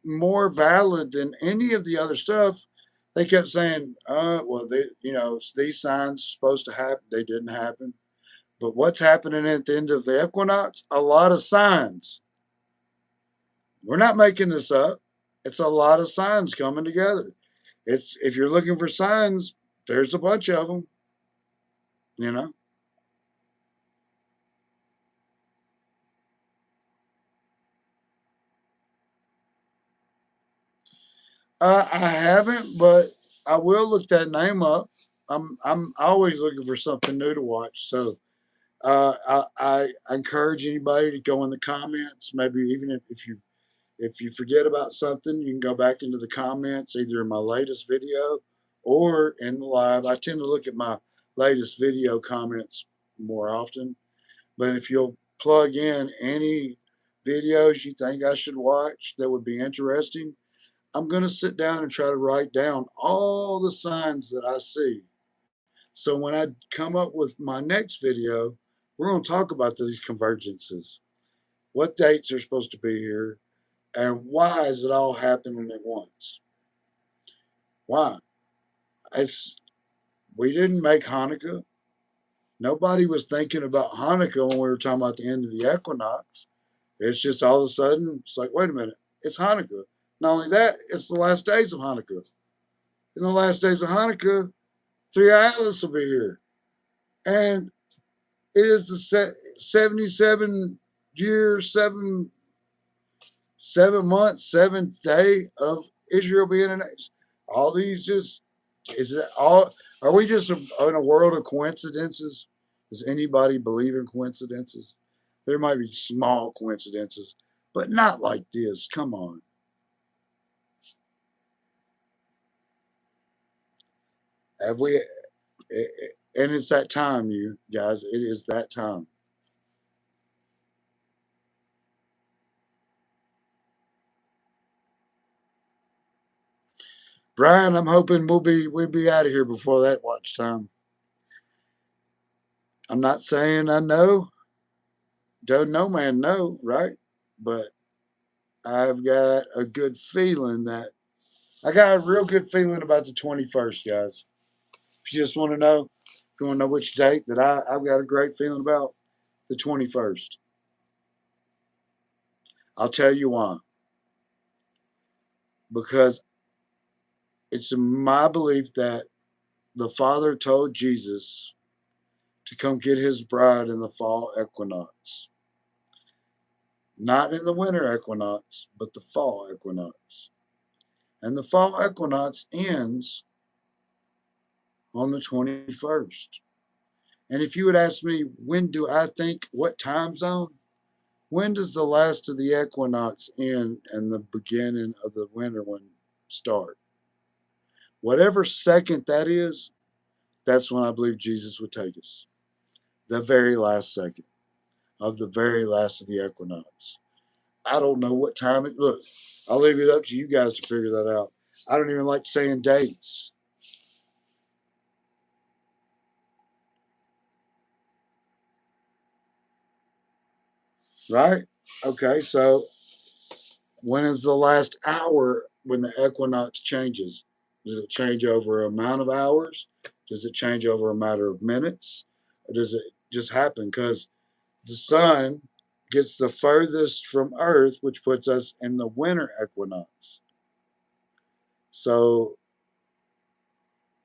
more valid than any of the other stuff. They kept saying, well, these signs supposed to happen. They didn't happen. But what's happening at the end of the equinox? A lot of signs. We're not making this up. It's a lot of signs coming together. It's if you're looking for signs, there's a bunch of them. You know. I haven't, but I will look that name up. I'm always looking for something new to watch. So I encourage anybody to go in the comments. Maybe even if you forget about something, you can go back into the comments either in my latest video or in the live. I tend to look at my latest video comments more often. But if you'll plug in any videos you think I should watch that would be interesting, I'm going to sit down and try to write down all the signs that I see. So when I come up with my next video, we're going to talk about these convergences, what dates are supposed to be here, and why is it all happening at once? Why? It's we didn't make Hanukkah. Nobody was thinking about Hanukkah when we were talking about the end of the equinox. It's just all of a sudden, it's like, wait a minute, it's Hanukkah. Not only that, it's the last days of Hanukkah. In the last days of Hanukkah, three Atlas will be here. And it is the 77 years, 7 months, seventh day of Israel being a nation. All these just, is it all, are we just in a world of coincidences? Does anybody believe in coincidences? There might be small coincidences, but not like this. Come on. Have we, and it's that time, you guys. It is that time. Brian, I'm hoping we'll be out of here before that watch time. I'm not saying I know. Don't no man know, right? But I've got a good feeling that I got a real good feeling about the 21st, guys. If you just want to know, if you want to know which date that I've got a great feeling about, the 21st. I'll tell you why. Because it's my belief that the Father told Jesus to come get his bride in the fall equinox. Not in the winter equinox, but the fall equinox. And the fall equinox ends on the 21st. And if you would ask me, when do I think, what time zone? When does the last of the equinox end and the beginning of the winter one start? Whatever second that is, that's when I believe Jesus would take us. The very last second of the very last of the equinox. I don't know what time it. Look, I'll leave it up to you guys to figure that out. I don't even like saying dates. Right? Okay, so when is the last hour when the equinox changes? Does it change over an amount of hours? Does it change over a matter of minutes? Or does it just happen? Because the sun gets the furthest from Earth, which puts us in the winter equinox. So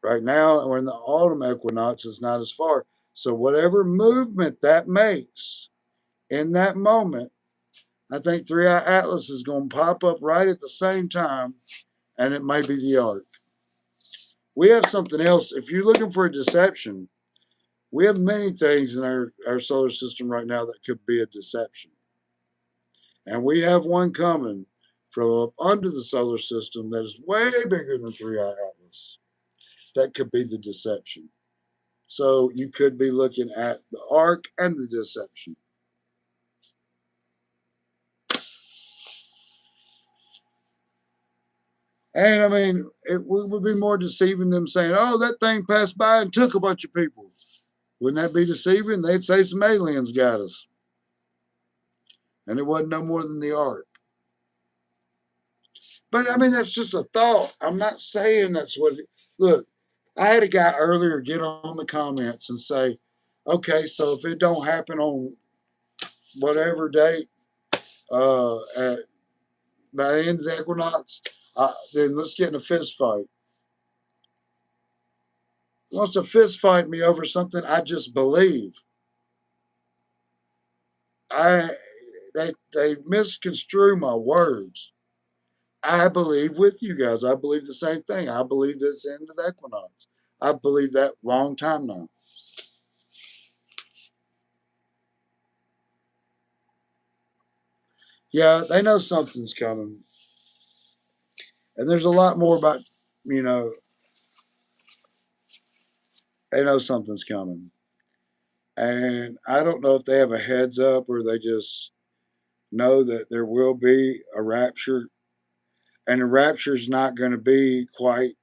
right now, we're in the autumn equinox, it's not as far. So whatever movement that makes in that moment I think Three-Eye Atlas is going to pop up right at the same time, and it may be the arc. We have something else. If you're looking for a deception, we have many things in our solar system right now that could be a deception. And we have one coming from up under the solar system that is way bigger than Three-Eye Atlas. That could be the deception. So you could be looking at the arc and the deception. And I mean, it would be more deceiving them saying, oh, that thing passed by and took a bunch of people. Wouldn't that be deceiving? They'd say some aliens got us. And it wasn't no more than the ark. But I mean, that's just a thought. I'm not saying that's what look, I had a guy earlier get on the comments and say, okay, so if it don't happen on whatever date, at, by the end of the equinox, then let's get in a fist fight. He wants to fist fight me over something I just believe. I they misconstrue my words. I believe with you guys. I believe the same thing. I believe this end of the equinox. I believe that long time now. Yeah, they know something's coming. And there's a lot more about, you know, they know something's coming. And I don't know if they have a heads up or they just know that there will be a rapture. And the rapture is not going to be quite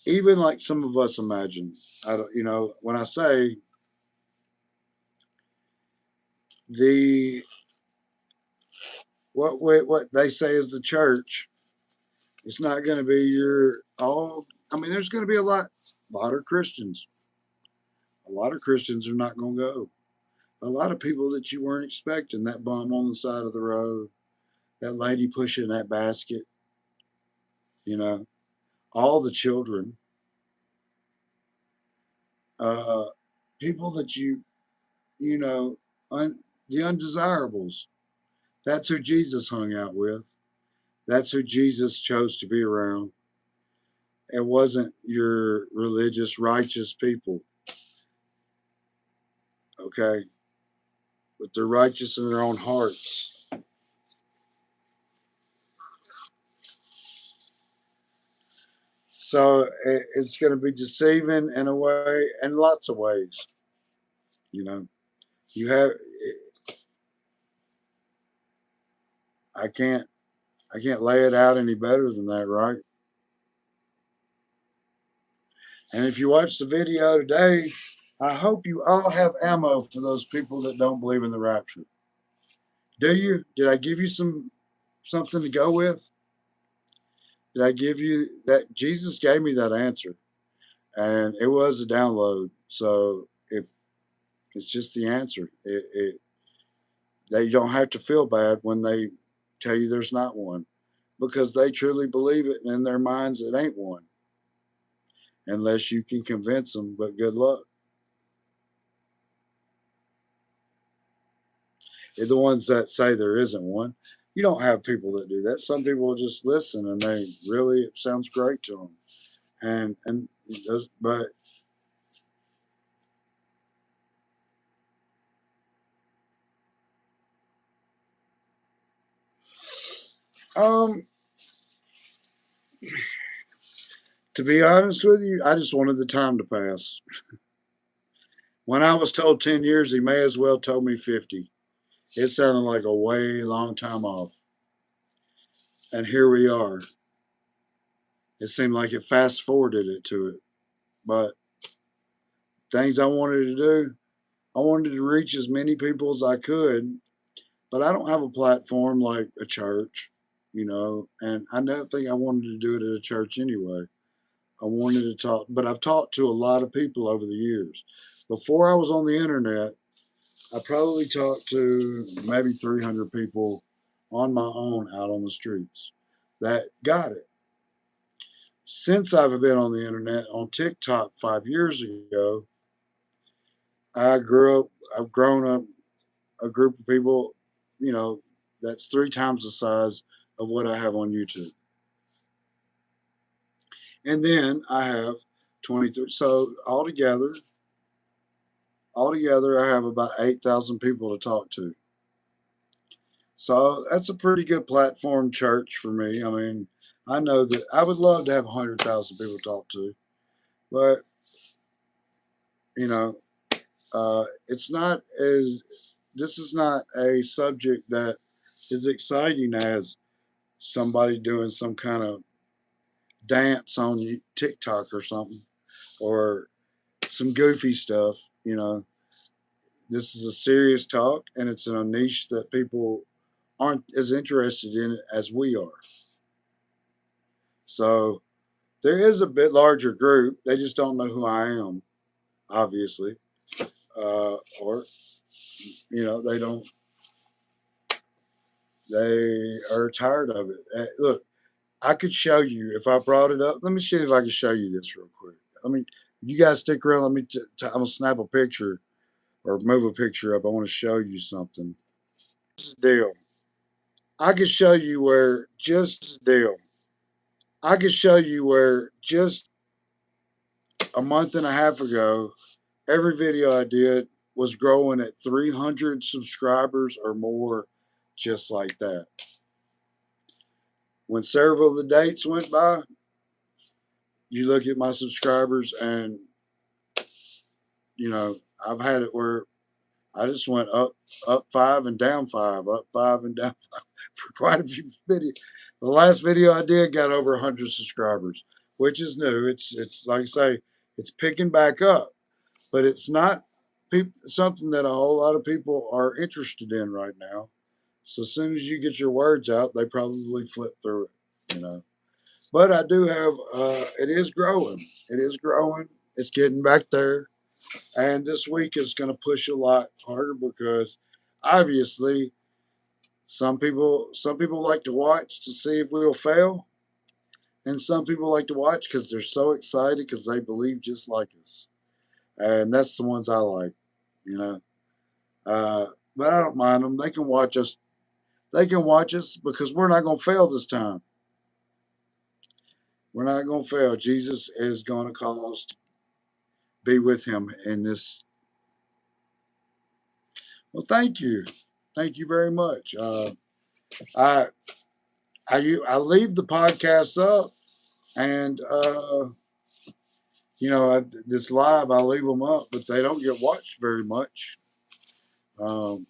even like some of us imagine. I don't, when I say the what they say is the church, it's not going to be your all. I mean, there's going to be a lot of Christians. A lot of Christians are not going to go. A lot of people that you weren't expecting. That bum on the side of the road, that lady pushing that basket. You know, all the children, uh, people that you know, the undesirables. That's who Jesus hung out with. That's who Jesus chose to be around. It wasn't your religious, righteous people, okay? But they're righteous in their own hearts. So it's going to be deceiving in a way, in lots of ways. You know, you have. I can't. I can't lay it out any better than that, right? And if you watch the video today, I hope you all have ammo for those people that don't believe in the rapture. Do you? Did I give you something to go with? Did I give you that? Jesus gave me that answer, and it was a download. So if it's just the answer, they don't have to feel bad when they tell you there's not one, because they truly believe it, and in their minds it ain't one, unless you can convince them. But good luck. The ones that say there isn't one, you don't have people that do that. Some people just listen, and they really it sounds great to them, and but um to be honest with you, I just wanted the time to pass. When I was told 10 years, he may as well told me 50. It sounded like a way long time off. And here we are. It seemed like it fast forwarded it to it. But things I wanted to do, I wanted to reach as many people as I could. But I don't have a platform like a church, and I don't think I wanted to do it at a church anyway. I wanted to talk, but I've talked to a lot of people over the years. Before I was on the internet, I probably talked to maybe 300 people on my own out on the streets that got it. Since I've been on the internet on TikTok 5 years ago, I've grown up a group of people, you know, That's 3 times the size of what I have on YouTube. And then I have 23. So altogether, I have about 8,000 people to talk to. So that's a pretty good platform church for me. I mean, I know that I would love to have 100,000 people to talk to, but you know, it's not as this is not a subject that is exciting as somebody doing some kind of dance on TikTok or something, or some goofy stuff. This is a serious talk, and it's in a niche that people aren't as interested in it as we are. So there is a bit larger group. They just don't know who I am, obviously, or they don't. They are tired of it. Look, I could show you if I brought it up. Let me see if I can show you this real quick. You guys stick around. I'm gonna snap a picture or move a picture up. I want to show you something. This is the deal. I could show you where just deal. I could show you where just a month and a half ago, every video I did was growing at 300 subscribers or more, just like that. When several of the dates went by, you look at my subscribers, and I've had it where I just went up 5 and down 5, up 5 and down 5 for quite a few videos. The last video I did got over 100 subscribers, which is new. It's like I say, it's picking back up, but it's not something that a whole lot of people are interested in right now. So as soon as you get your words out, they probably flip through it. But I do have. It is growing. It is growing. It's getting back there. And this week is going to push a lot harder because obviously some people like to watch to see if we'll fail, and some people like to watch because they're so excited because they believe just like us, and that's the ones I like, you know. But I don't mind them. They can watch us. They can watch us because we're not going to fail this time. We're not going to fail. Jesus is going to call us to be with Him in this. Well, thank you very much. I I leave the podcast up, and this live I leave them up, but they don't get watched very much. Um,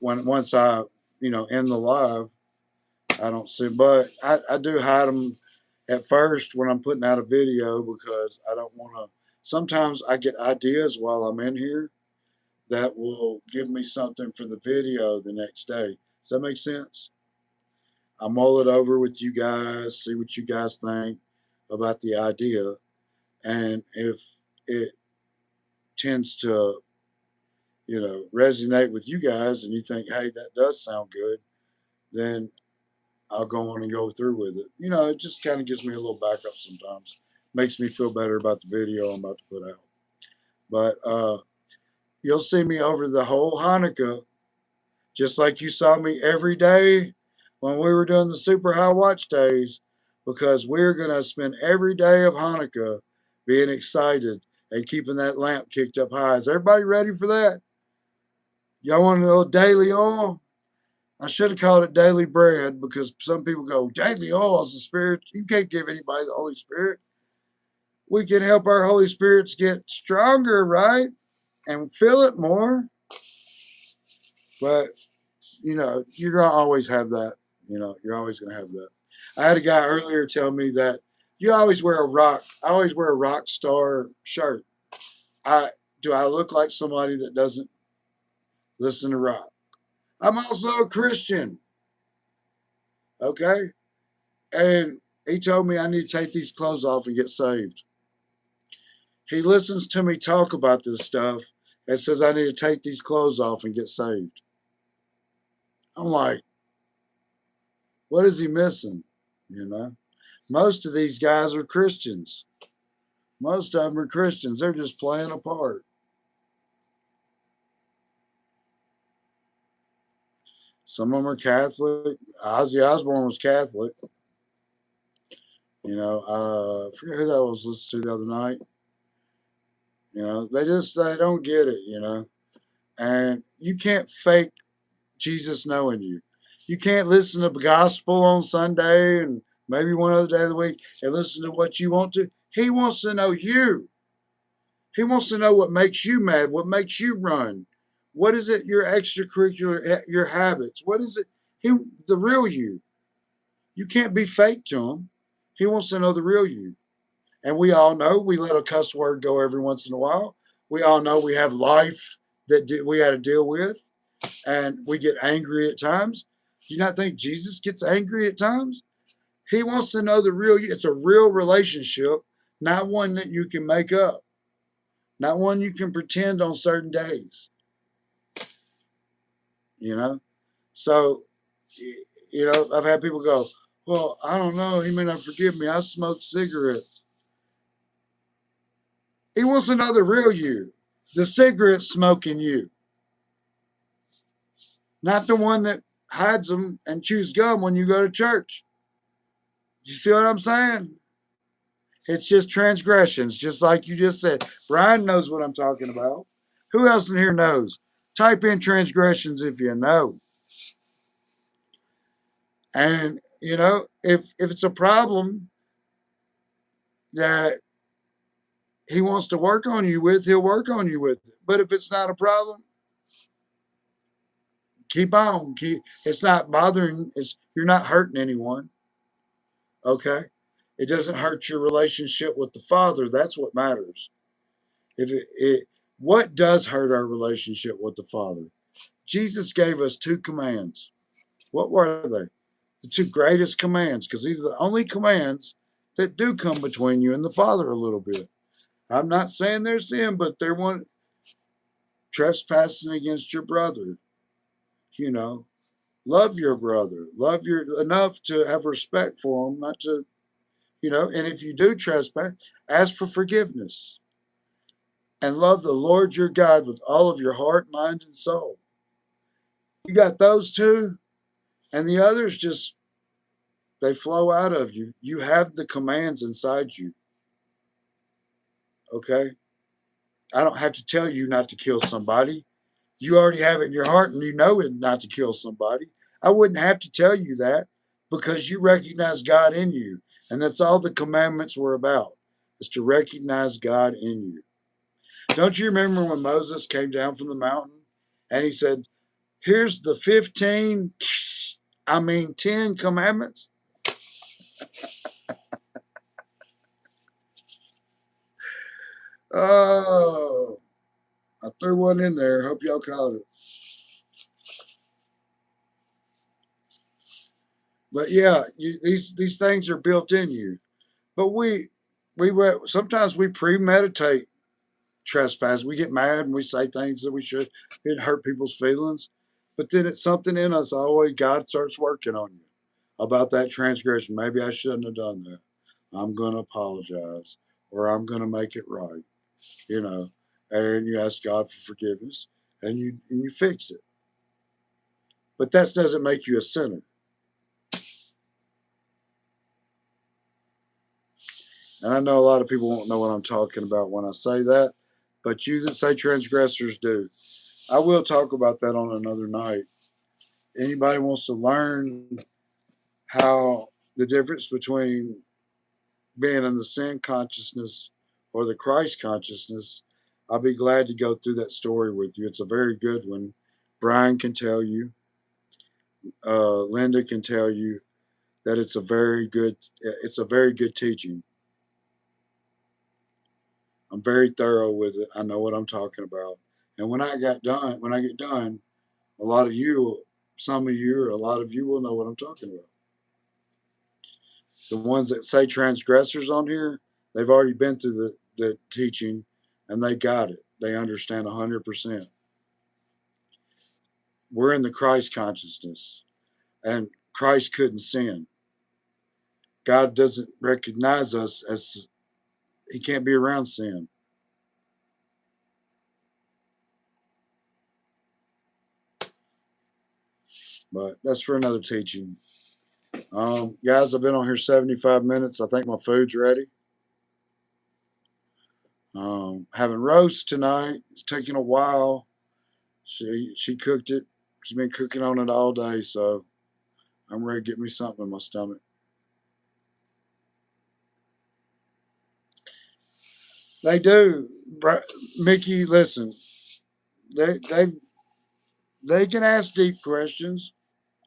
once I end the live, I don't see. But I do hide them at first when I'm putting out a video because I don't want to. Sometimes I get ideas while I'm in here that will give me something for the video the next day. Does that make sense? I mull it over with you guys, see what you guys think about the idea. And if it tends to, resonate with you guys and you think, hey, that does sound good, then I'll go on and go through with it. It just kind of gives me a little backup sometimes. Makes me feel better about the video I'm about to put out. But you'll see me over the whole Hanukkah, just like you saw me every day when we were doing the Super High Watch Days, because we're going to spend every day of Hanukkah being excited and keeping that lamp kicked up high. Is everybody ready for that? Y'all want a little daily oil? I should have called it daily bread because some people go, daily oil is the Spirit. You can't give anybody the Holy Spirit. We can help our Holy Spirits get stronger, right? And feel it more. But, you're going to always have that. You're always going to have that. I had a guy earlier tell me that I always wear a rock star shirt. Do I look like somebody that doesn't listen to rock? I'm also a Christian. Okay? And he told me I need to take these clothes off and get saved. He listens to me talk about this stuff and says I need to take these clothes off and get saved. I'm like, what is he missing? Most of these guys are Christians. Most of them are Christians. They're just playing a part. Some of them are Catholic. Ozzy Osbourne was Catholic. I forget who that was listening to the other night. They don't get it, And you can't fake Jesus knowing you. You can't listen to the gospel on Sunday and maybe one other day of the week and listen to what you want to. He wants to know you. He wants to know what makes you mad, what makes you run. What is it, your extracurricular, your habits? What is it? The real you. You can't be fake to him. He wants to know the real you. And we all know we let a cuss word go every once in a while. We all know we have life that we had to deal with, and we get angry at times. Do you not think Jesus gets angry at times? He wants to know the real you. It's a real relationship, not one that you can make up, not one you can pretend on certain days. You know? So, I've had people go, well, I don't know. He may not forgive me. I smoke cigarettes. He wants to know the real you, the cigarette smoking you, not the one that hides them and chews gum when you go to church. You see what I'm saying? It's just transgressions, just like you just said. Brian knows what I'm talking about. Who else in here knows? Type in transgressions if you know. And, if it's a problem that he wants to work on you with, he'll work on you with it. But if it's not a problem, keep on. It's not bothering. You're not hurting anyone. Okay? It doesn't hurt your relationship with the Father. That's what matters. What does hurt our relationship with the Father? Jesus gave us 2 commands. What were they? The 2 greatest commands, because these are the only commands that do come between you and the Father a little bit. I'm not saying they're sin, but they're one trespassing against your brother. Love your brother. Enough to have respect for him, not to, and if you do trespass, ask for forgiveness. And love the Lord your God with all of your heart, mind, and soul. You got those 2, and the others they flow out of you. You have the commands inside you. Okay? I don't have to tell you not to kill somebody. You already have it in your heart and you know it not to kill somebody. I wouldn't have to tell you that because you recognize God in you. And that's all the commandments were about, is to recognize God in you. Don't you remember when Moses came down from the mountain and he said, here's the 10 commandments? Oh, I threw one in there. Hope y'all caught it. But yeah, these things are built in you. But sometimes we premeditate trespass. We get mad and we say things that we should. It hurt people's feelings. But then it's something in us. Always God starts working on you about that transgression. Maybe I shouldn't have done that. I'm going to apologize, or I'm going to make it right. You know, and you ask God for forgiveness, and you fix it. But that doesn't make you a sinner. And I know a lot of people won't know what I'm talking about when I say that, but you that say transgressors do. I will talk about that on another night. Anybody wants to learn how the difference between being in the sin consciousness or the Christ consciousness, I'll be glad to go through that story with you. It's a very good one. Brian can tell you, Linda can tell you that it's a very good teaching. I'm very thorough with it. I know what I'm talking about. And when I get done, a lot of you, some of you, or a lot of you will know what I'm talking about. The ones that say transgressors on here, they've already been through the teaching and they got it. They understand 100%. We're in the Christ consciousness and Christ couldn't sin. God doesn't recognize us as, he can't be around sin. But that's for another teaching. Guys, I've been on here 75 minutes. I think my food's ready. Having roast tonight. It's taking a while. She cooked it. She's been cooking on it all day, so I'm ready to get me something in my stomach. They do, Mickey. Listen, they they they can ask deep questions,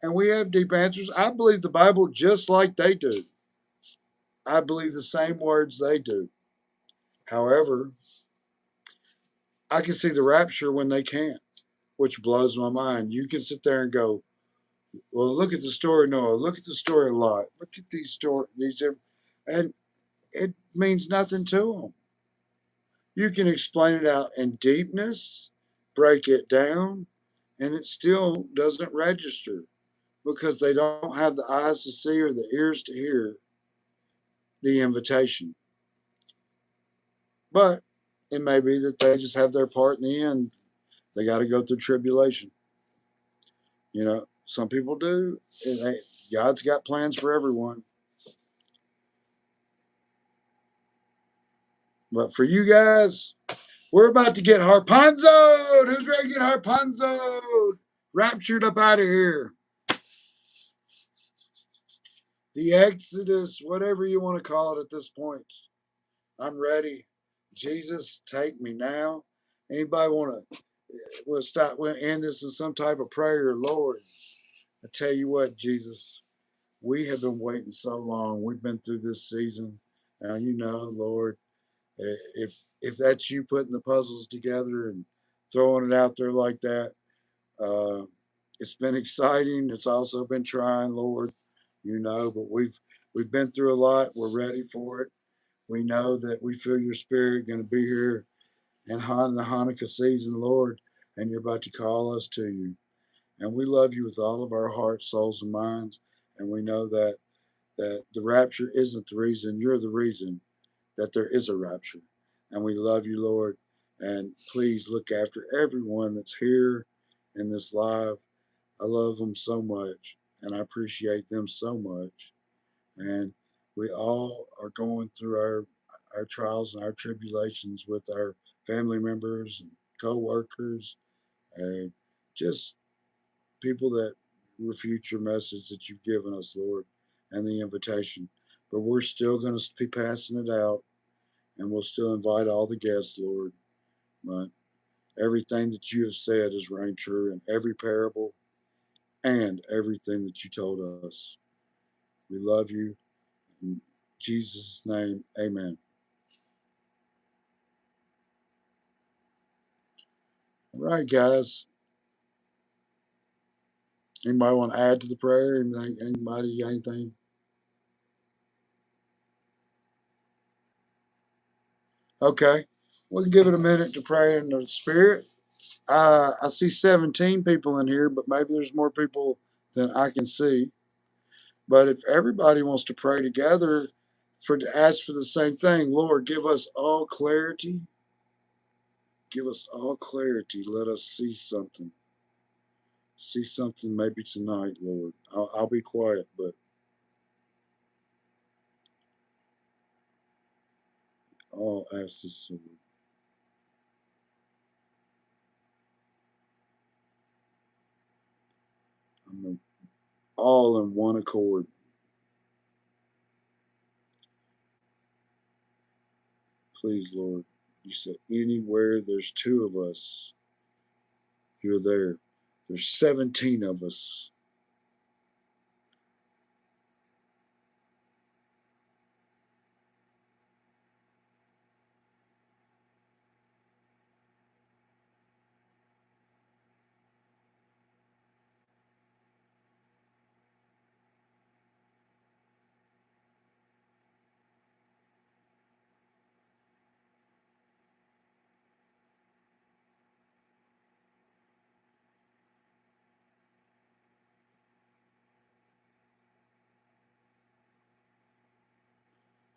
and we have deep answers. I believe the Bible just like they do. I believe the same words they do. However, I can see the rapture when they can't, which blows my mind. You can sit there and go, "Well, look at the story of Noah. Look at the story of Lot. Look at these stories," and it means nothing to them. You can explain it out in deepness, break it down, and it still doesn't register because they don't have the eyes to see or the ears to hear the invitation. But it may be that they just have their part in the end. They got to go through tribulation. Some people do. God's got plans for everyone. But for you guys, we're about to get harponzoed. Who's ready to get harponzoed? Raptured up out of here. The Exodus, whatever you want to call it at this point. I'm ready. Jesus, take me now. Anybody want to? We'll end this in some type of prayer. Lord, I tell you what, Jesus, we have been waiting so long. We've been through this season. Now Lord, if that's you putting the puzzles together and throwing it out there like that, uh, it's been exciting. It's also been trying, Lord. But we've been through a lot. We're ready for it. We know that we feel your spirit going to be here in the Hanukkah season, Lord, and you're about to call us to you. And we love you with all of our hearts, souls, and minds. And we know that the rapture isn't the reason. You're the reason that there is a rapture. And we love you, Lord. And please look after everyone that's here in this live. I love them so much, and I appreciate them so much. And we all are going through our trials and our tribulations with our family members and co-workers and just people that refute your message that you've given us, Lord, and the invitation. But we're still going to be passing it out, and we'll still invite all the guests, Lord. But everything that you have said is reigned true in every parable and everything that you told us. We love you. In Jesus' name, amen. All right, guys. Anybody want to add to the prayer? Anything? Okay. We'll give it a minute to pray in the spirit. I see 17 people in here, but maybe there's more people than I can see. But if everybody wants to pray together to ask for the same thing, Lord, give us all clarity. Give us all clarity. Let us see something. See something maybe tonight, Lord. I'll be quiet, but I'll ask this, Lord. I'm all in one accord. Please, Lord. You said anywhere there's two of us, you're there. There's 17 of us.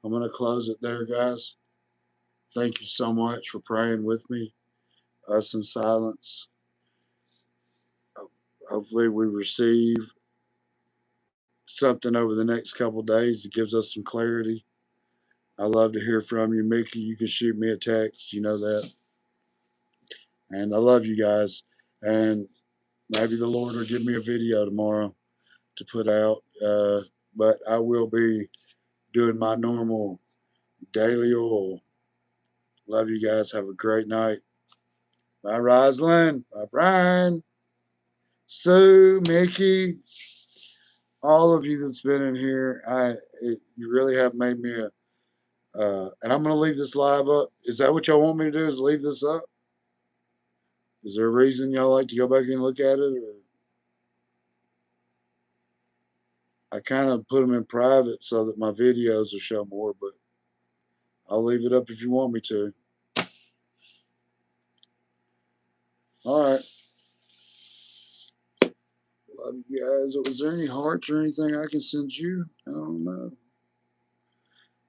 I'm going to close it there, guys. Thank you so much for praying with me, us in silence. hopefully we receive something over the next couple days that gives us some clarity. I love to hear from you, Mickey. You can shoot me a text. You know that. And I love you guys. And maybe the Lord will give me a video tomorrow to put out. But I will be doing my normal daily oil. Love you guys. Have a great night. Bye, Rosalind. Bye, Brian. Sue, Mickey, all of you that's been in here. You really have made me a. And I'm going to leave this live up. Is that what y'all want me to do? Is leave this up? Is there a reason y'all like to go back and look at it? Or I kind of put them in private so that my videos will show more, but I'll leave it up if you want me to. All right. Love you guys. Was there any hearts or anything I can send you? I don't know.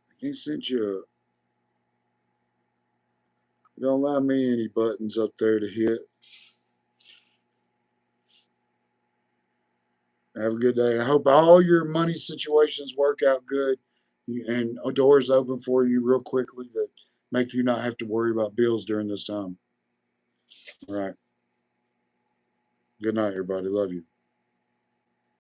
I can't send you don't allow me any buttons up there to hit. Have a good day. I hope all your money situations work out good and doors open for you real quickly that make you not have to worry about bills during this time. All right. Good night, everybody. Love you.